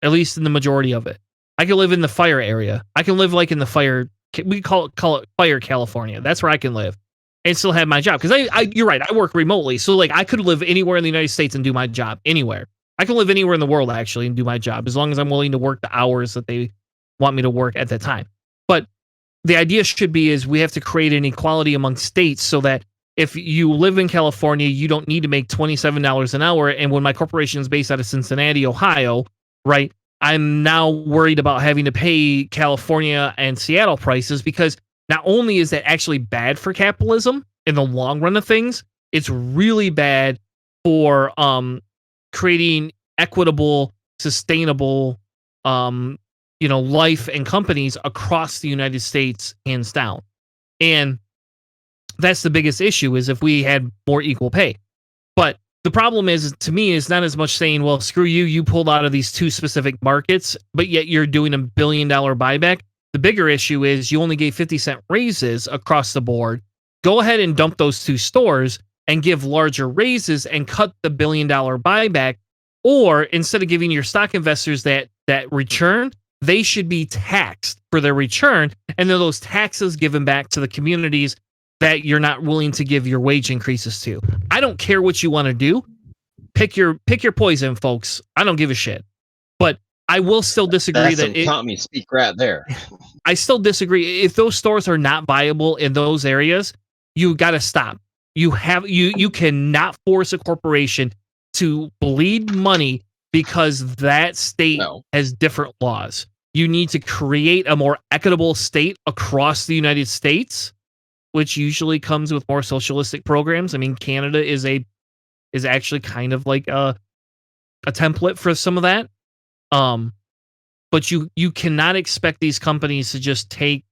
at least in the majority of it. I can live in the fire area. I can live like in the fire. We call it Fire California. That's where I can live and still have my job. Because you're right. I work remotely. So like I could live anywhere in the United States and do my job anywhere. I can live anywhere in the world actually and do my job as long as I'm willing to work the hours that they want me to work at that time. But the idea should be is we have to create an equality among states so that if you live in California, you don't need to make $27 an hour. And when my corporation is based out of Cincinnati, Ohio, right, I'm now worried about having to pay California and Seattle prices because not only is that actually bad for capitalism in the long run of things, it's really bad for creating equitable, sustainable life and companies across the United States, hands down. And that's the biggest issue is if we had more equal pay. But the problem is, to me, is not as much saying, well, screw you, you pulled out of these 2 specific markets, but yet you're doing $1 billion buyback. The bigger issue is you only gave 50-cent raises across the board. Go ahead and dump those 2 stores and give larger raises and cut the $1 billion buyback. Or instead of giving your stock investors that return, they should be taxed for their return, and then those taxes given back to the communities that you're not willing to give your wage increases to. I don't care what you want to do. Pick your poison, folks. I don't give a shit. But I will still disagree that taught me speak right there. I still disagree. If those stores are not viable in those areas, you got to stop. You cannot force a corporation to bleed money because that state has different laws. You need to create a more equitable state across the United States, which usually comes with more socialistic programs. I mean, Canada is actually kind of like a template for some of that. But you cannot expect these companies to just take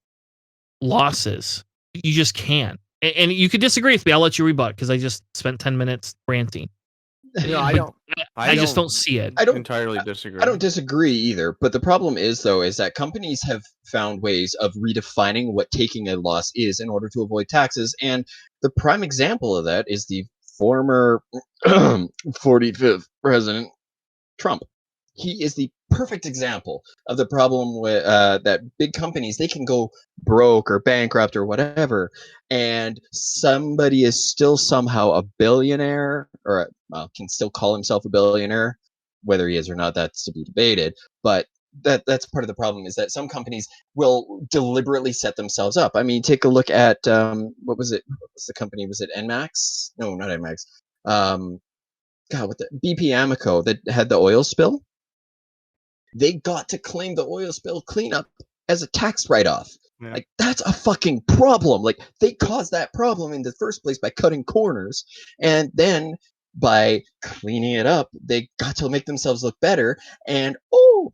losses. You just can't. And you could disagree with me. I'll let you rebut because I just spent 10 minutes ranting. No, I just don't see it. I don't entirely disagree. I don't disagree either. But the problem is that companies have found ways of redefining what taking a loss is in order to avoid taxes. And the prime example of that is the former 45th president, Trump. He is the perfect example of the problem with that big companies, they can go broke or bankrupt or whatever, and somebody is still somehow a billionaire or can still call himself a billionaire. Whether he is or not, that's to be debated. But that's part of the problem is that some companies will deliberately set themselves up. I mean, take a look at what was it? What was the company? Was it NMAX? No, not NMAX. What the BP Amoco that had the oil spill? They got to claim the oil spill cleanup as a tax write-off. Yeah. Like, that's a fucking problem. Like, they caused that problem in the first place by cutting corners, and then by cleaning it up, they got to make themselves look better, and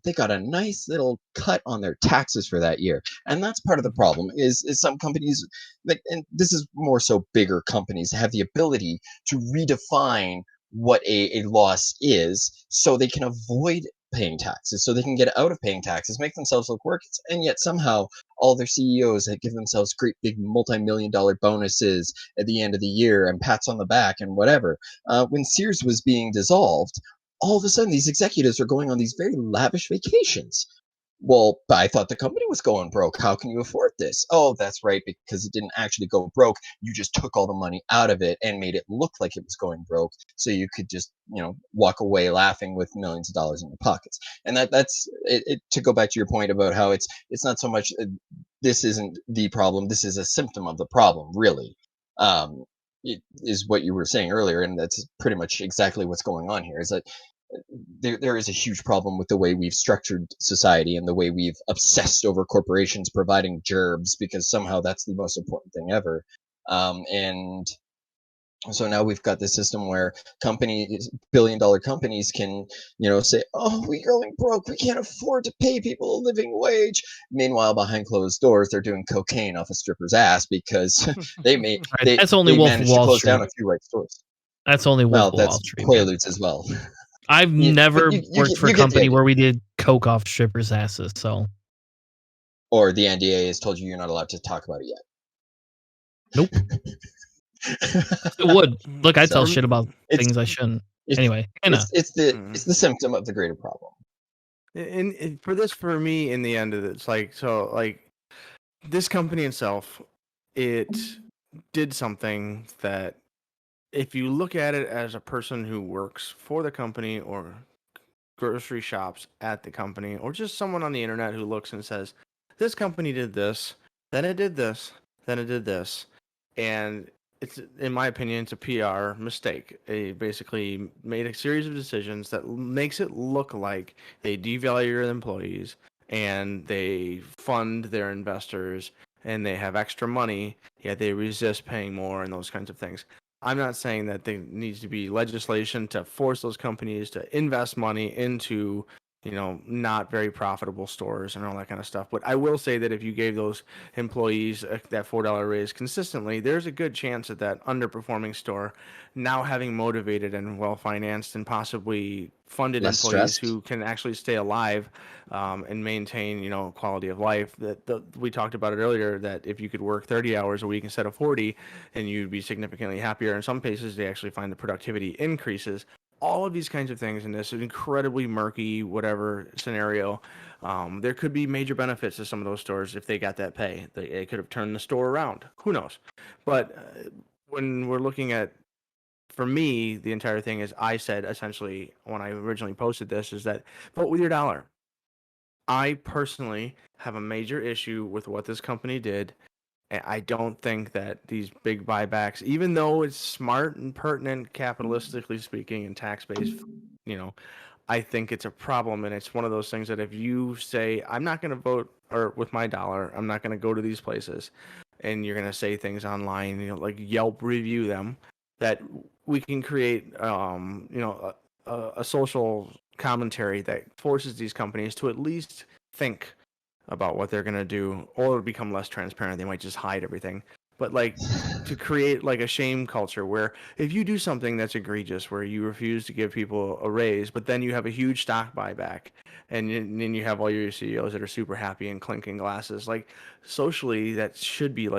they got a nice little cut on their taxes for that year. And that's part of the problem is some companies, and this is more so bigger companies, have the ability to redefine what a loss is so they can avoid paying taxes, so they can get out of paying taxes, make themselves look worse, and yet somehow all their CEOs that give themselves great big multi-million-dollar bonuses at the end of the year and pats on the back and whatever. When Sears was being dissolved, all of a sudden these executives are going on these very lavish vacations. Well, but I thought the company was going broke. How can you afford this? Oh, that's right, because it didn't actually go broke. You just took all the money out of it and made it look like it was going broke, so you could just, walk away laughing with millions of dollars in your pockets. And that's it. To go back to your point about how it's not so much this isn't the problem. This is a symptom of the problem, really. It is what you were saying earlier, and that's pretty much exactly what's going on here. Is that there is a huge problem with the way we've structured society and the way we've obsessed over corporations providing gerbs, because somehow that's the most important thing ever. And so now we've got this system where billion-dollar companies can, say, oh, we're going broke. We can't afford to pay people a living wage. Meanwhile, behind closed doors, they're doing cocaine off a stripper's ass because that's only Wolf of managed to Wall close Street. down a few right stores. That's only Wolf of Wall Street. Quaaludes as well. I've never worked for a company where we did coke off strippers' asses, so. Or the NDA has told you you're not allowed to talk about it yet. Nope. It would. Look, I tell shit about things I shouldn't. Anyway, it's the symptom of the greater problem. And for me, in the end of it, it's this company itself, it did something that, if you look at it as a person who works for the company or grocery shops at the company, or just someone on the internet who looks and says, this company did this, then it did this, then it did this. And it's, in my opinion, it's a PR mistake. They basically made a series of decisions that makes it look like they devalue their employees and they fund their investors and they have extra money, yet they resist paying more and those kinds of things. I'm not saying that there needs to be legislation to force those companies to invest money into, not very profitable stores and all that kind of stuff. But I will say that if you gave those employees that $4 raise consistently, there's a good chance that underperforming store, now having motivated and well-financed and possibly funded less employees stressed, who can actually stay alive and maintain, quality of life. We talked about it earlier, that if you could work 30 hours a week instead of 40, and you'd be significantly happier. In some cases, they actually find the productivity increases. All of these kinds of things in this incredibly murky whatever scenario, there could be major benefits to some of those stores if they got that pay. They could have turned the store around. Who knows? But when we're looking at, for me, the entire thing is, I said essentially when I originally posted this, is that vote with your dollar. I personally have a major issue with what this company did. I don't think that these big buybacks, even though it's smart and pertinent, capitalistically speaking, and tax-based, I think it's a problem. And it's one of those things that if you say, I'm not going to vote with my dollar, I'm not going to go to these places, and you're going to say things online, like Yelp review them, that we can create, a social commentary that forces these companies to at least think about what they're going to do, or it'll become less transparent. They might just hide everything. But to create a shame culture where if you do something that's egregious, where you refuse to give people a raise, but then you have a huge stock buyback, and then you have all your CEOs that are super happy and clinking glasses, socially, that should be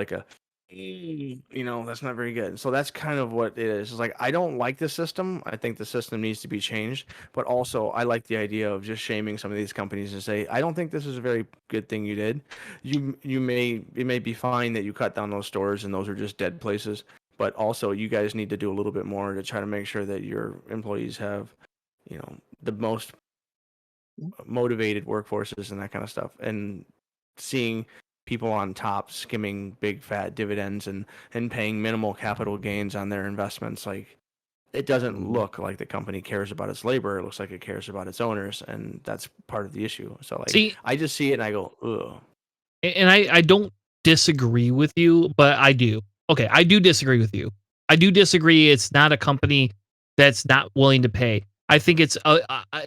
that's not very good. So that's kind of what it is. It's I don't like the system. I think the system needs to be changed. But also, I like the idea of just shaming some of these companies and say, I don't think this is a very good thing you did. It may be fine that you cut down those stores and those are just dead places. But also, you guys need to do a little bit more to try to make sure that your employees have, the most motivated workforces and that kind of stuff. And seeing people on top skimming big fat dividends and paying minimal capital gains on their investments, it doesn't look like the company cares about its labor. It looks like it cares about its owners, and that's part of the issue. So I just see it and I go, ugh. And I don't disagree with you, but I do. Okay, I do disagree with you. I do disagree. It's not a company that's not willing to pay. I think it's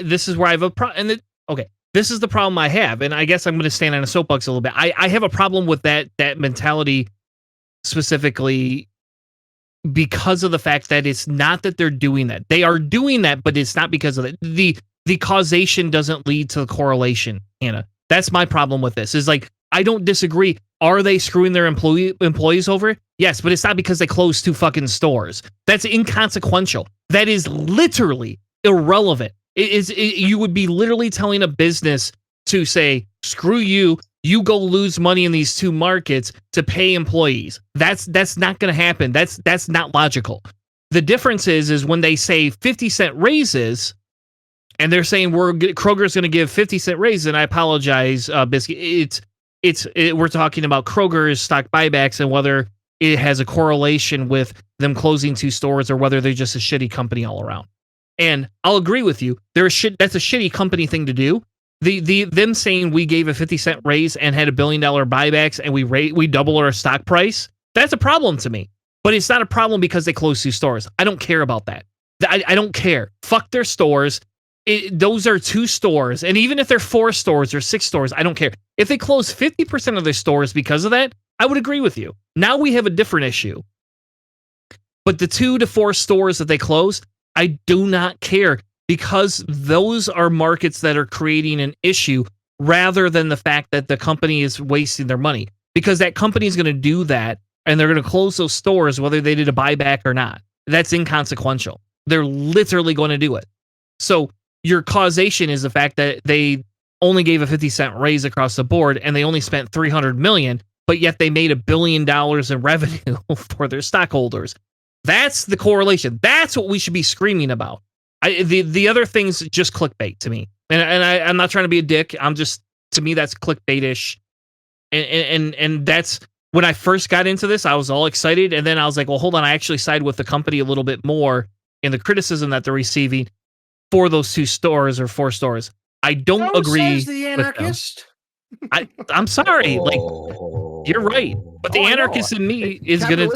this is where I have a problem. Okay, this is the problem I have, and I guess I'm going to stand on a soapbox a little bit. I have a problem with that mentality specifically because of the fact that it's not that they're doing that. They are doing that, but it's not because of it. The causation doesn't lead to the correlation, Hannah. That's my problem with this. Is I don't disagree. Are they screwing their employees over? Yes, but it's not because they closed 2 fucking stores. That's inconsequential. That is literally irrelevant. You would be literally telling a business to say, screw you, you go lose money in these two markets to pay employees. That's not going to happen. That's not logical. The difference is when they say 50-cent raises, and they're saying Kroger's going to give 50-cent raises, and I apologize, Biscuit. We're talking about Kroger's stock buybacks and whether it has a correlation with them closing 2 stores or whether they're just a shitty company all around. And I'll agree with you. That's a shitty company thing to do. Them saying we gave a 50-cent raise and had $1 billion buybacks and we doubled our stock price, that's a problem to me. But it's not a problem because they closed 2 stores. I don't care about that. I don't care. Fuck their stores. Those are 2 stores. And even if they're 4 stores or 6 stores, I don't care. If they close 50% of their stores because of that, I would agree with you. Now we have a different issue. But the 2 to 4 stores that they closed, I do not care because those are markets that are creating an issue rather than the fact that the company is wasting their money. Because that company is going to do that and they're going to close those stores whether they did a buyback or not. That's inconsequential. They're literally going to do it. So your causation is the fact that they only gave a 50-cent raise across the board and they only spent $300 million, but yet they made $1 billion in revenue for their stockholders. That's the correlation. That's what we should be screaming about. The other things just clickbait to me, and I'm not trying to be a dick. To me that's clickbaitish, and that's when I first got into this. I was all excited, and then I was like, well, hold on. I actually side with the company a little bit more in the criticism that they're receiving for those 2 stores or 4 stores. I don't agree. Says the anarchist. I'm sorry. Like, you're right, but the anarchist in me is gonna.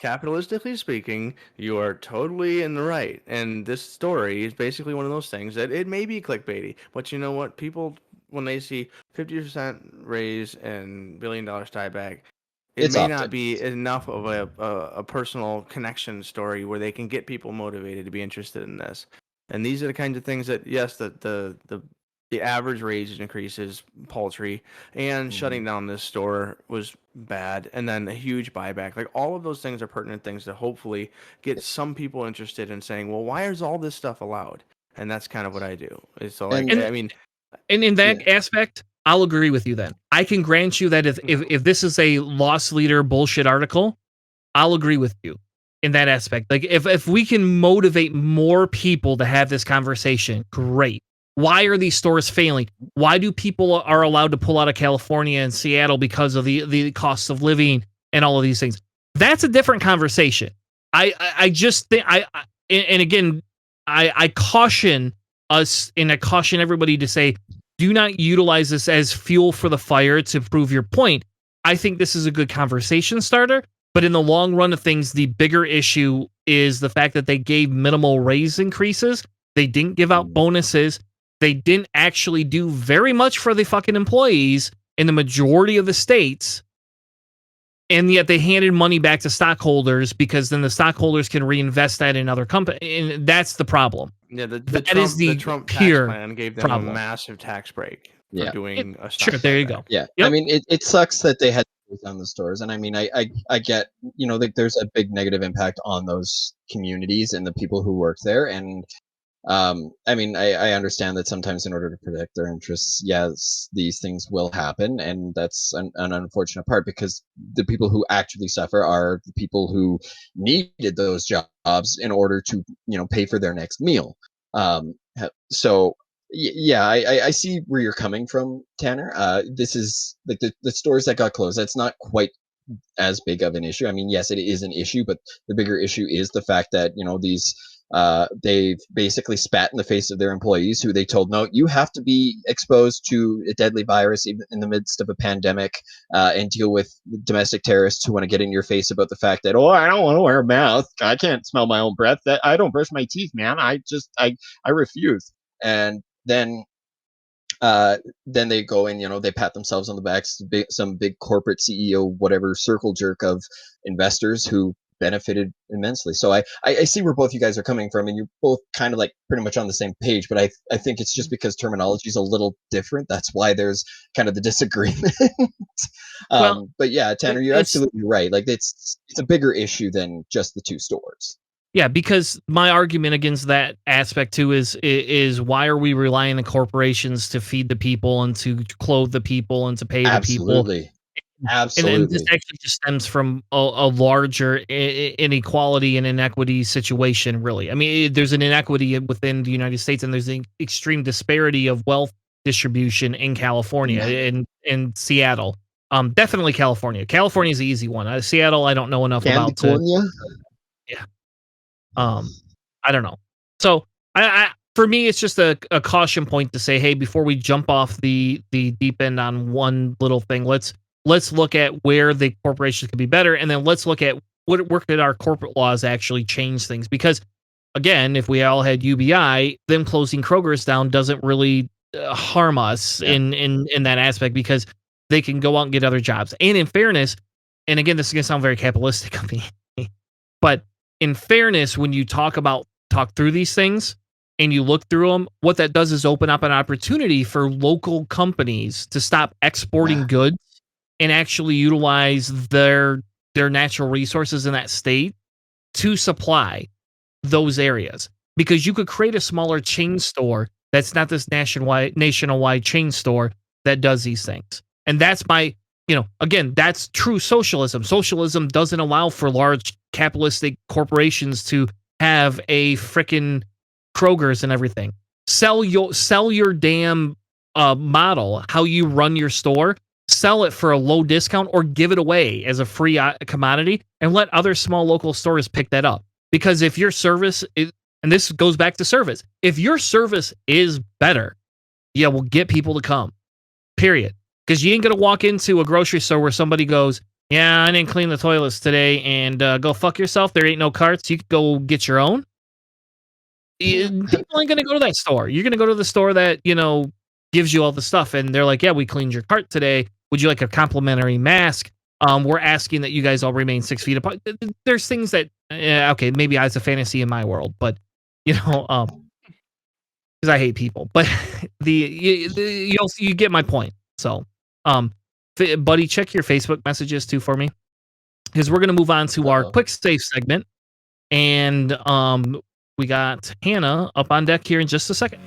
Capitalistically speaking, you are totally in the right. And this story is basically one of those things that it may be clickbaity, but you know what? People, when they see 50% raise and $1 billion buyback, it may not be enough of a personal connection story where they can get people motivated to be interested in this. And these are the kinds of things that, yes, the average raise increase is paltry, and shutting down this store was bad, and then a huge buyback. Like, all of those things are pertinent things to hopefully get some people interested in saying, well, why is all this stuff allowed? And that's kind of what I do. So, like, and in that aspect, I'll agree with you then. I can grant you that if this is a loss leader bullshit article, I'll agree with you in that aspect. Like, if we can motivate more people to have this conversation, great. Why are these stores failing? Why do people are allowed to pull out of California and Seattle because of the cost of living and all of these things? That's a different conversation. I just think and again, I caution us and I caution everybody to say, do not utilize this as fuel for the fire to prove your point. I think this is a good conversation starter, but in the long run of things, the bigger issue is the fact that they gave minimal raise increases. They didn't give out bonuses. They didn't actually do very much for the fucking employees in the majority of the states. And yet they handed money back to stockholders because then the stockholders can reinvest that in other companies. And that's the problem. Yeah, the Trump tax plan gave them a massive tax break for doing a stock Sure, there you go. Yeah, yep. I mean, it sucks that they had to close down the stores. And I mean, I get, there's a big negative impact on those communities and the people who work there. And I mean, I understand that sometimes in order to protect their interests, yes, these things will happen. And that's an unfortunate part because the people who actually suffer are the people who needed those jobs in order to, pay for their next meal. So yeah, I see where you're coming from, Tanner. This is like the stores that got closed. That's not quite as big of an issue. I mean, yes, it is an issue, but the bigger issue is the fact that, these they've basically spat in the face of their employees who they told, no, you have to be exposed to a deadly virus even in the midst of a pandemic and deal with domestic terrorists who want to get in your face about the fact that, I don't want to wear a mask. I can't smell my own breath. That I don't brush my teeth, man. I refuse. And then they go and, they pat themselves on the back. Some big corporate CEO, whatever circle jerk of investors who benefited immensely. So I see where both you guys are coming from, and you're both kind of like pretty much on the same page, but I think it's just because terminology is a little different. That's why there's kind of the disagreement. But yeah, Tanner, you're absolutely right. Like it's a bigger issue than just the 2 stores. Yeah, because my argument against that aspect too is why are we relying on corporations to feed the people and to clothe the people and to pay the people? Absolutely. And this Absolutely. actually just stems from a larger inequality and inequity situation, really. I mean, there's an inequity within the United States, and there's an extreme disparity of wealth distribution in California, Yeah. in Seattle. Definitely California. California is the easy one. Seattle, I don't know enough about to. Candicornia? Yeah. Um, I don't know. So I for me, it's just a caution point to say, hey, before we jump off the deep end on one little thing, let's look at where the corporations could be better, and then let's look at where could our corporate laws actually change things. Because again, if we all had UBI, them closing Kroger's down doesn't really harm us Yeah. in that aspect because they can go out and get other jobs. And in fairness, and again, this is gonna sound very capitalistic of me, but in fairness, when you talk through these things and you look through them, what that does is open up an opportunity for local companies to stop exporting Yeah. goods and actually utilize their natural resources in that state to supply those areas. Because you could create a smaller chain store that's not this nationwide chain store that does these things. And that's my, again, that's true socialism. Socialism doesn't allow for large capitalistic corporations to have a freaking Kroger's and everything. Sell your damn model, how you run your store, sell it for a low discount or give it away as a free commodity and let other small local stores pick that up. Because if your service is, and this goes back to service, if your service is better, yeah, we'll get people to come. Period. Because you ain't gonna walk into a grocery store where somebody goes, "Yeah, I didn't clean the toilets today," and go fuck yourself. There ain't no carts. You could go get your own. People ain't gonna go to that store. You're gonna go to the store that gives you all the stuff, and they're like, "Yeah, we cleaned your cart today. Would you like a complimentary mask? We're asking that you guys all remain 6 feet apart." There's things that, okay, maybe it's a fantasy in my world, but because I hate people. But you get my point. So, buddy, check your Facebook messages too for me, because we're gonna move on to our Uh-oh. quick save segment, and we got Hanna up on deck here in just a second.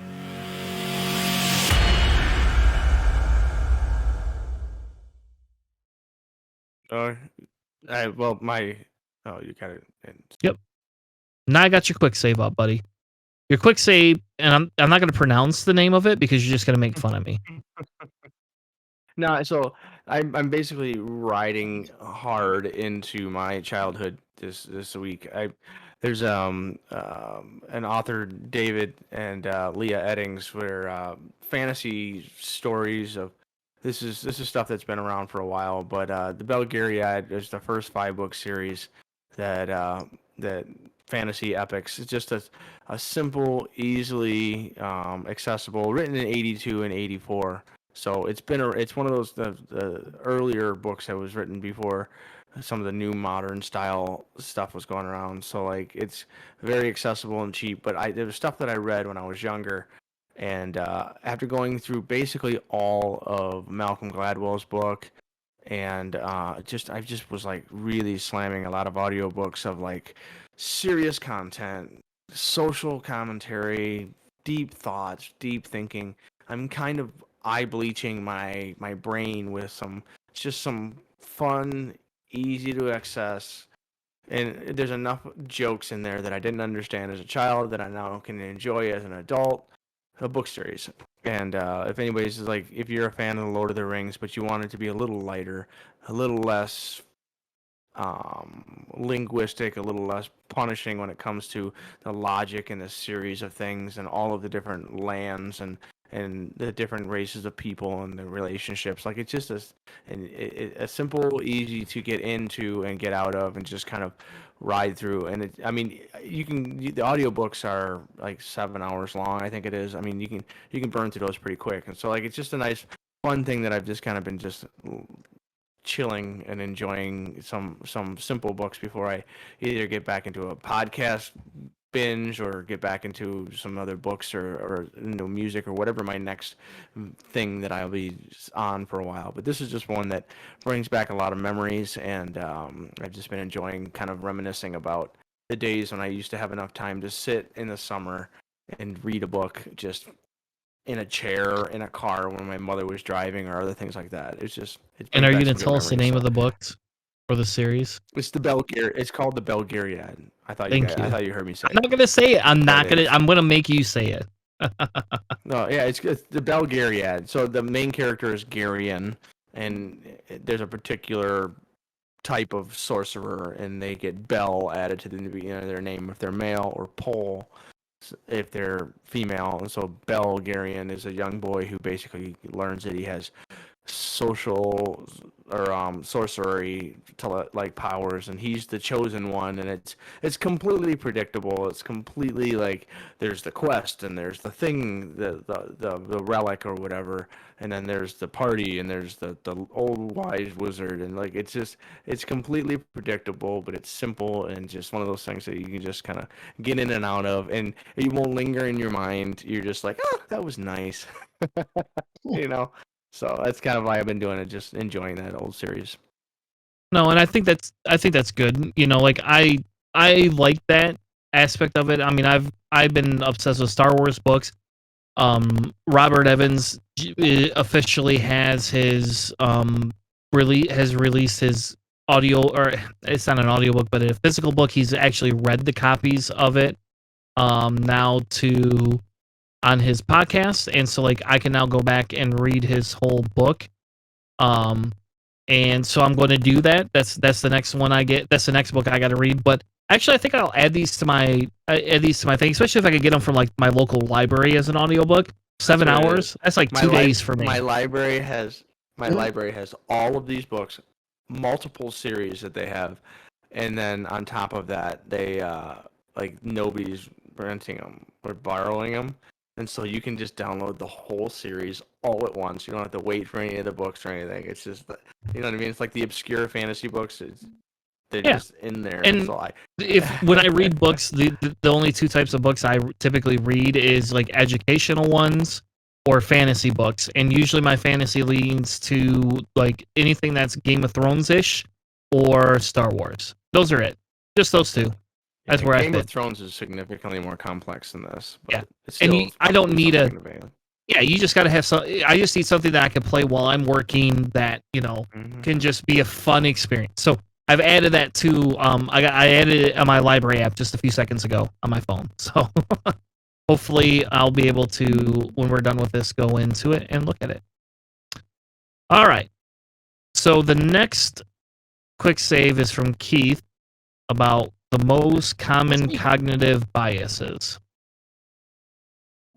Well, you got it. Yep. Now I got your quick save up, buddy. Your quick save, and I'm not gonna pronounce the name of it because you're just gonna make fun of me. No, so I'm basically riding hard into my childhood this week. There's an author, David and Leah Eddings, where fantasy stories of this is stuff that's been around for a while, but the Belgariad is the first 5-book series that fantasy epics. It's just a simple, easily accessible, written in 82 and 84. So it's one of those the earlier books that was written before some of the new modern style stuff was going around. So like it's very accessible and cheap. But there was stuff that I read when I was younger, and after going through basically all of Malcolm Gladwell's book, and I just was like really slamming a lot of audiobooks of like serious content, social commentary, deep thoughts, deep thinking. I'm kind of eye bleaching my brain with some fun, easy to access, and there's enough jokes in there that I didn't understand as a child that I now can enjoy as an adult. A book series, and if anybody's like, if you're a fan of the Lord of the Rings, but you want it to be a little lighter, a little less linguistic, a little less punishing when it comes to the logic and the series of things and all of the different lands and the different races of people and the relationships. Like it's just a simple, easy to get into and get out of and just kind of ride through. And I mean, the audiobooks are like 7 hours long, I think it is. I mean, you can burn through those pretty quick. And so like it's just a nice fun thing that I've just kind of been just chilling and enjoying some simple books before I either get back into a podcast binge or get back into some other books or music or whatever my next thing that I'll be on for a while. But this is just one that brings back a lot of memories, and I've just been enjoying kind of reminiscing about the days when I used to have enough time to sit in the summer and read a book just in a chair in a car when my mother was driving or other things like that. It's And are you going going to tell us the name of the books or the series? It's It's called the Belgariad. I thought you heard me say. I'm not going to say it. I'm But going to make you say it. No, yeah, it's the Belgariad. So the main character is Garian, and there's a particular type of sorcerer, and they get Bel added to the beginning of their name if they're male, or Pol if they're female. And so Belgarian is a young boy who basically learns that he has social or sorcery like powers, and he's the chosen one, and it's completely predictable. It's completely like there's the quest, and there's the thing, the relic or whatever, and then there's the party, and there's the old wise wizard, and like it's completely predictable, but it's simple and just one of those things that you can just kind of get in and out of, and it won't linger in your mind. You're just like, oh, that was nice. you know So that's kind of why I've been doing it, just enjoying that old series. No, and I think that's good. You know, like I like that aspect of it. I mean, I've been obsessed with Star Wars books. Robert Evans officially has his released his audio, or it's not an audiobook, but a physical book. He's actually read the copies of it now on his podcast, and so like I can now go back and read his whole book. And so I'm going to do that. That's the next one I get. That's the next book I got to read. But actually, I think I'll add these to my thing, especially if I could get them from like my local library as an audiobook. 7 hours. That's like 2 days for me. My library has all of these books, multiple series that they have, and then on top of that, they like nobody's renting them or borrowing them. And so you can just download the whole series all at once. You don't have to wait for any of the books or anything. It's just, you know what I mean? It's like the obscure fantasy books. They're just in there. And so when I read books, the only two types of books I typically read is like educational ones or fantasy books. And usually my fantasy leans to like anything that's Game of Thrones-ish or Star Wars. Those are it. Just those two. That's where Game of Thrones is significantly more complex than this. But I don't need you just got to have some. I just need something that I can play while I'm working that, can just be a fun experience. So I've added that to, I added it on my library app just a few seconds ago on my phone. So hopefully I'll be able to, when we're done with this, go into it and look at it. All right. So the next quick save is from Keith about the most common cognitive biases.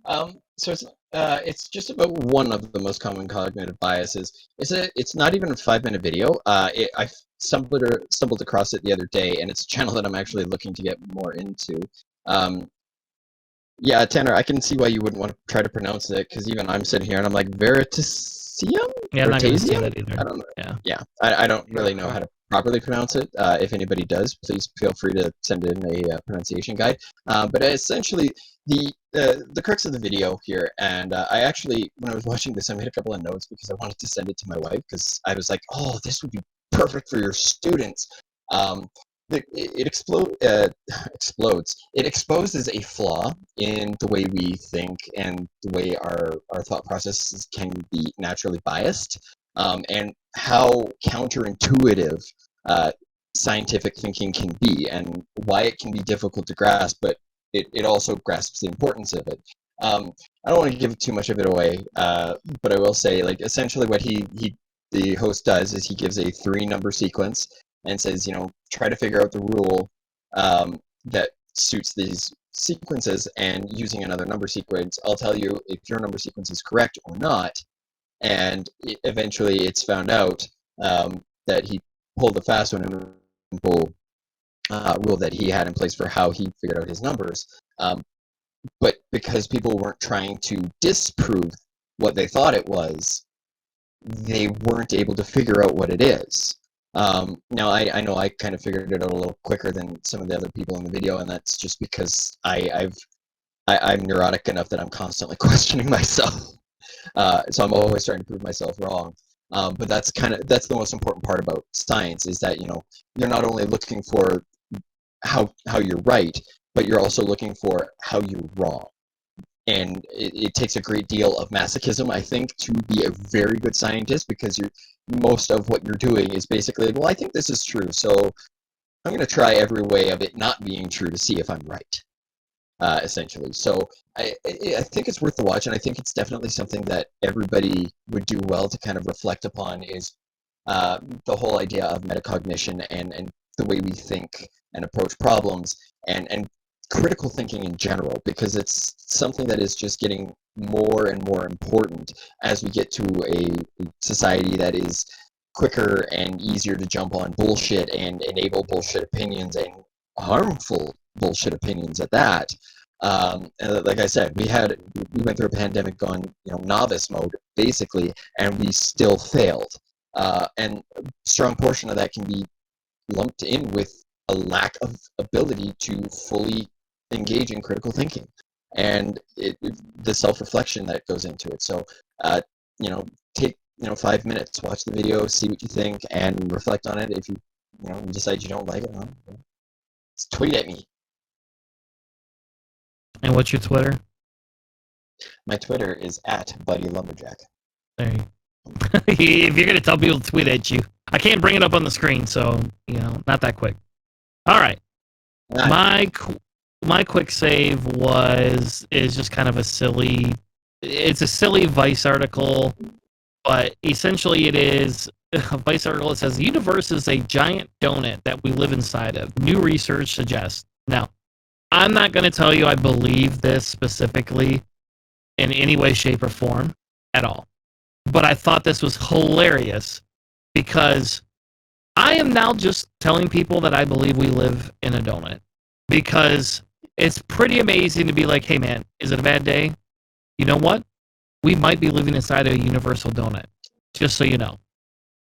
So it's just about one of the most common cognitive biases. It's not even a 5-minute video. I stumbled across it the other day, and it's a channel that I'm actually looking to get more into. Yeah, Tanner, I can see why you wouldn't want to try to pronounce it, because even I'm sitting here and I'm like, Veritasium? Yeah, I'm not going to say that either. I don't know. Yeah, I don't really know how to properly pronounce it. If anybody does, please feel free to send in a pronunciation guide. But essentially, the crux of the video here, and I actually, when I was watching this, I made a couple of notes because I wanted to send it to my wife, because I was like, oh, this would be perfect for your students. It explodes. It exposes a flaw in the way we think and the way our thought processes can be naturally biased, and how counterintuitive scientific thinking can be, and why it can be difficult to grasp, but it also grasps the importance of it. I don't want to give too much of it away, but I will say, like, essentially what the host does is he gives a 3-number sequence and says, try to figure out the rule that suits these sequences, and using another number sequence, I'll tell you if your number sequence is correct or not. And eventually it's found out that he pulled the fast one and simple rule that he had in place for how he figured out his numbers. But because people weren't trying to disprove what they thought it was, they weren't able to figure out what it is. Now, I know I kind of figured it out a little quicker than some of the other people in the video, and that's just because I'm neurotic enough that I'm constantly questioning myself. So I'm always trying to prove myself wrong. But that's the most important part about science, is that, you're not only looking for how you're right, but you're also looking for how you're wrong. And it takes a great deal of masochism, I think, to be a very good scientist, because most of what you're doing is basically, well, I think this is true, so I'm going to try every way of it not being true to see if I'm right, essentially. So I think it's worth the watch, and I think it's definitely something that everybody would do well to kind of reflect upon, is the whole idea of metacognition and the way we think and approach problems, and critical thinking in general, because it's something that is just getting more and more important as we get to a society that is quicker and easier to jump on bullshit and enable bullshit opinions, and harmful bullshit opinions at that. And like I said, we went through a pandemic on novice mode basically, and we still failed. And a strong portion of that can be lumped in with a lack of ability to fully engage in critical thinking and the self-reflection that goes into it. So, take 5 minutes, watch the video, see what you think, and reflect on it. If you decide you don't like it, just tweet at me. And what's your Twitter? My Twitter is @BuddyLumberjack. There you if you're going to tell people to tweet at you, I can't bring it up on the screen, so, not that quick. All right. My quick save is just kind of it's a silly Vice article, but essentially it is a Vice article that says the universe is a giant donut that we live inside of. New research suggests. Now, I'm not going to tell you I believe this specifically in any way, shape, or form at all. But I thought this was hilarious because I am now just telling people that I believe we live in a donut, because it's pretty amazing to be like, hey man, is it a bad day? You know what? We might be living inside a universal donut, just so you know.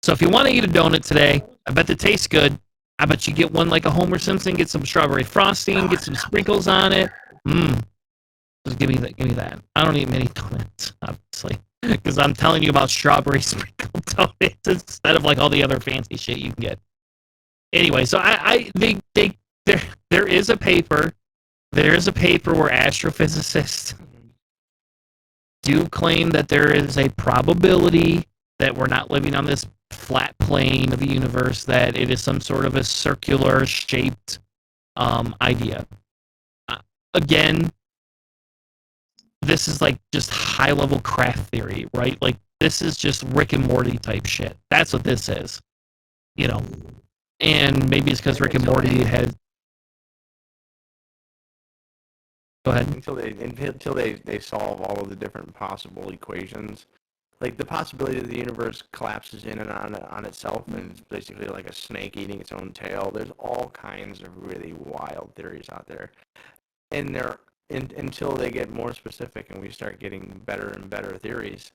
So if you want to eat a donut today, I bet it tastes good. I bet you get one like a Homer Simpson, get some strawberry frosting, get some sprinkles on it. Just give me that. I don't eat many donuts, obviously, because I'm telling you about strawberry sprinkled donuts instead of like all the other fancy shit you can get. Anyway, so there is a paper. There is a paper where astrophysicists do claim that there is a probability that we're not living on this flat plane of the universe, that it is some sort of a circular shaped idea. Again, this is like just high level craft theory, right? Like this is just Rick and Morty type shit. That's what this is, and maybe it's because Rick and Morty had. Go ahead. Until they solve all of the different possible equations. Like the possibility that the universe collapses in and on itself, and it's basically like a snake eating its own tail. There's all kinds of really wild theories out there, and until they get more specific and we start getting better and better theories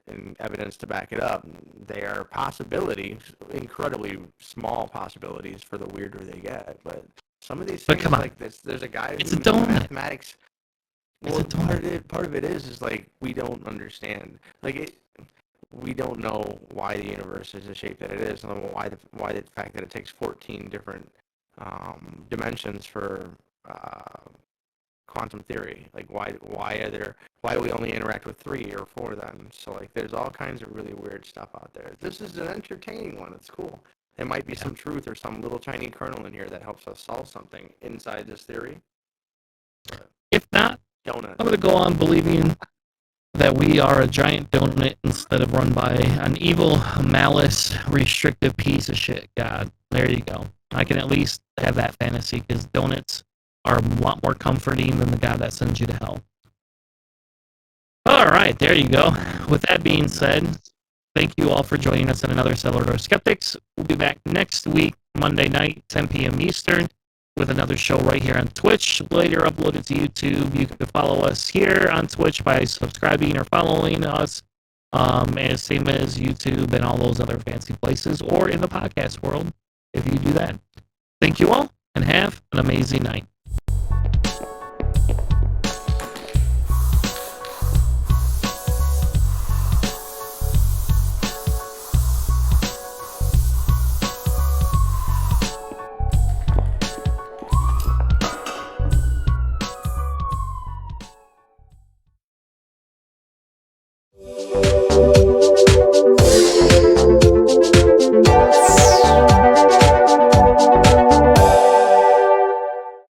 and evidence to back it up, they are possibilities, incredibly small possibilities for the weirder they get. But some of these things, like this, there's a guy who's in mathematics. Well, part of it is like we don't understand. We don't know why the universe is the shape that it is, and why the fact that it takes 14 different dimensions for quantum theory. Like why do we only interact with 3 or 4 then? So like there's all kinds of really weird stuff out there. This is an entertaining one. It's cool. There might be some truth or some little tiny kernel in here that helps us solve something inside this theory. But if not, donut. I'm going to go on believing that we are a giant donut instead of run by an evil, malice, restrictive piece of shit god. There you go. I can at least have that fantasy, because donuts are a lot more comforting than the god that sends you to hell. All right, there you go. With that being said, thank you all for joining us in another Cellar Door Skeptics. We'll be back next week, Monday night, 10 p.m. Eastern, with another show right here on Twitch, later uploaded to YouTube. You can follow us here on Twitch by subscribing or following us, and same as YouTube and all those other fancy places, or in the podcast world if you do that. Thank you all, and have an amazing night.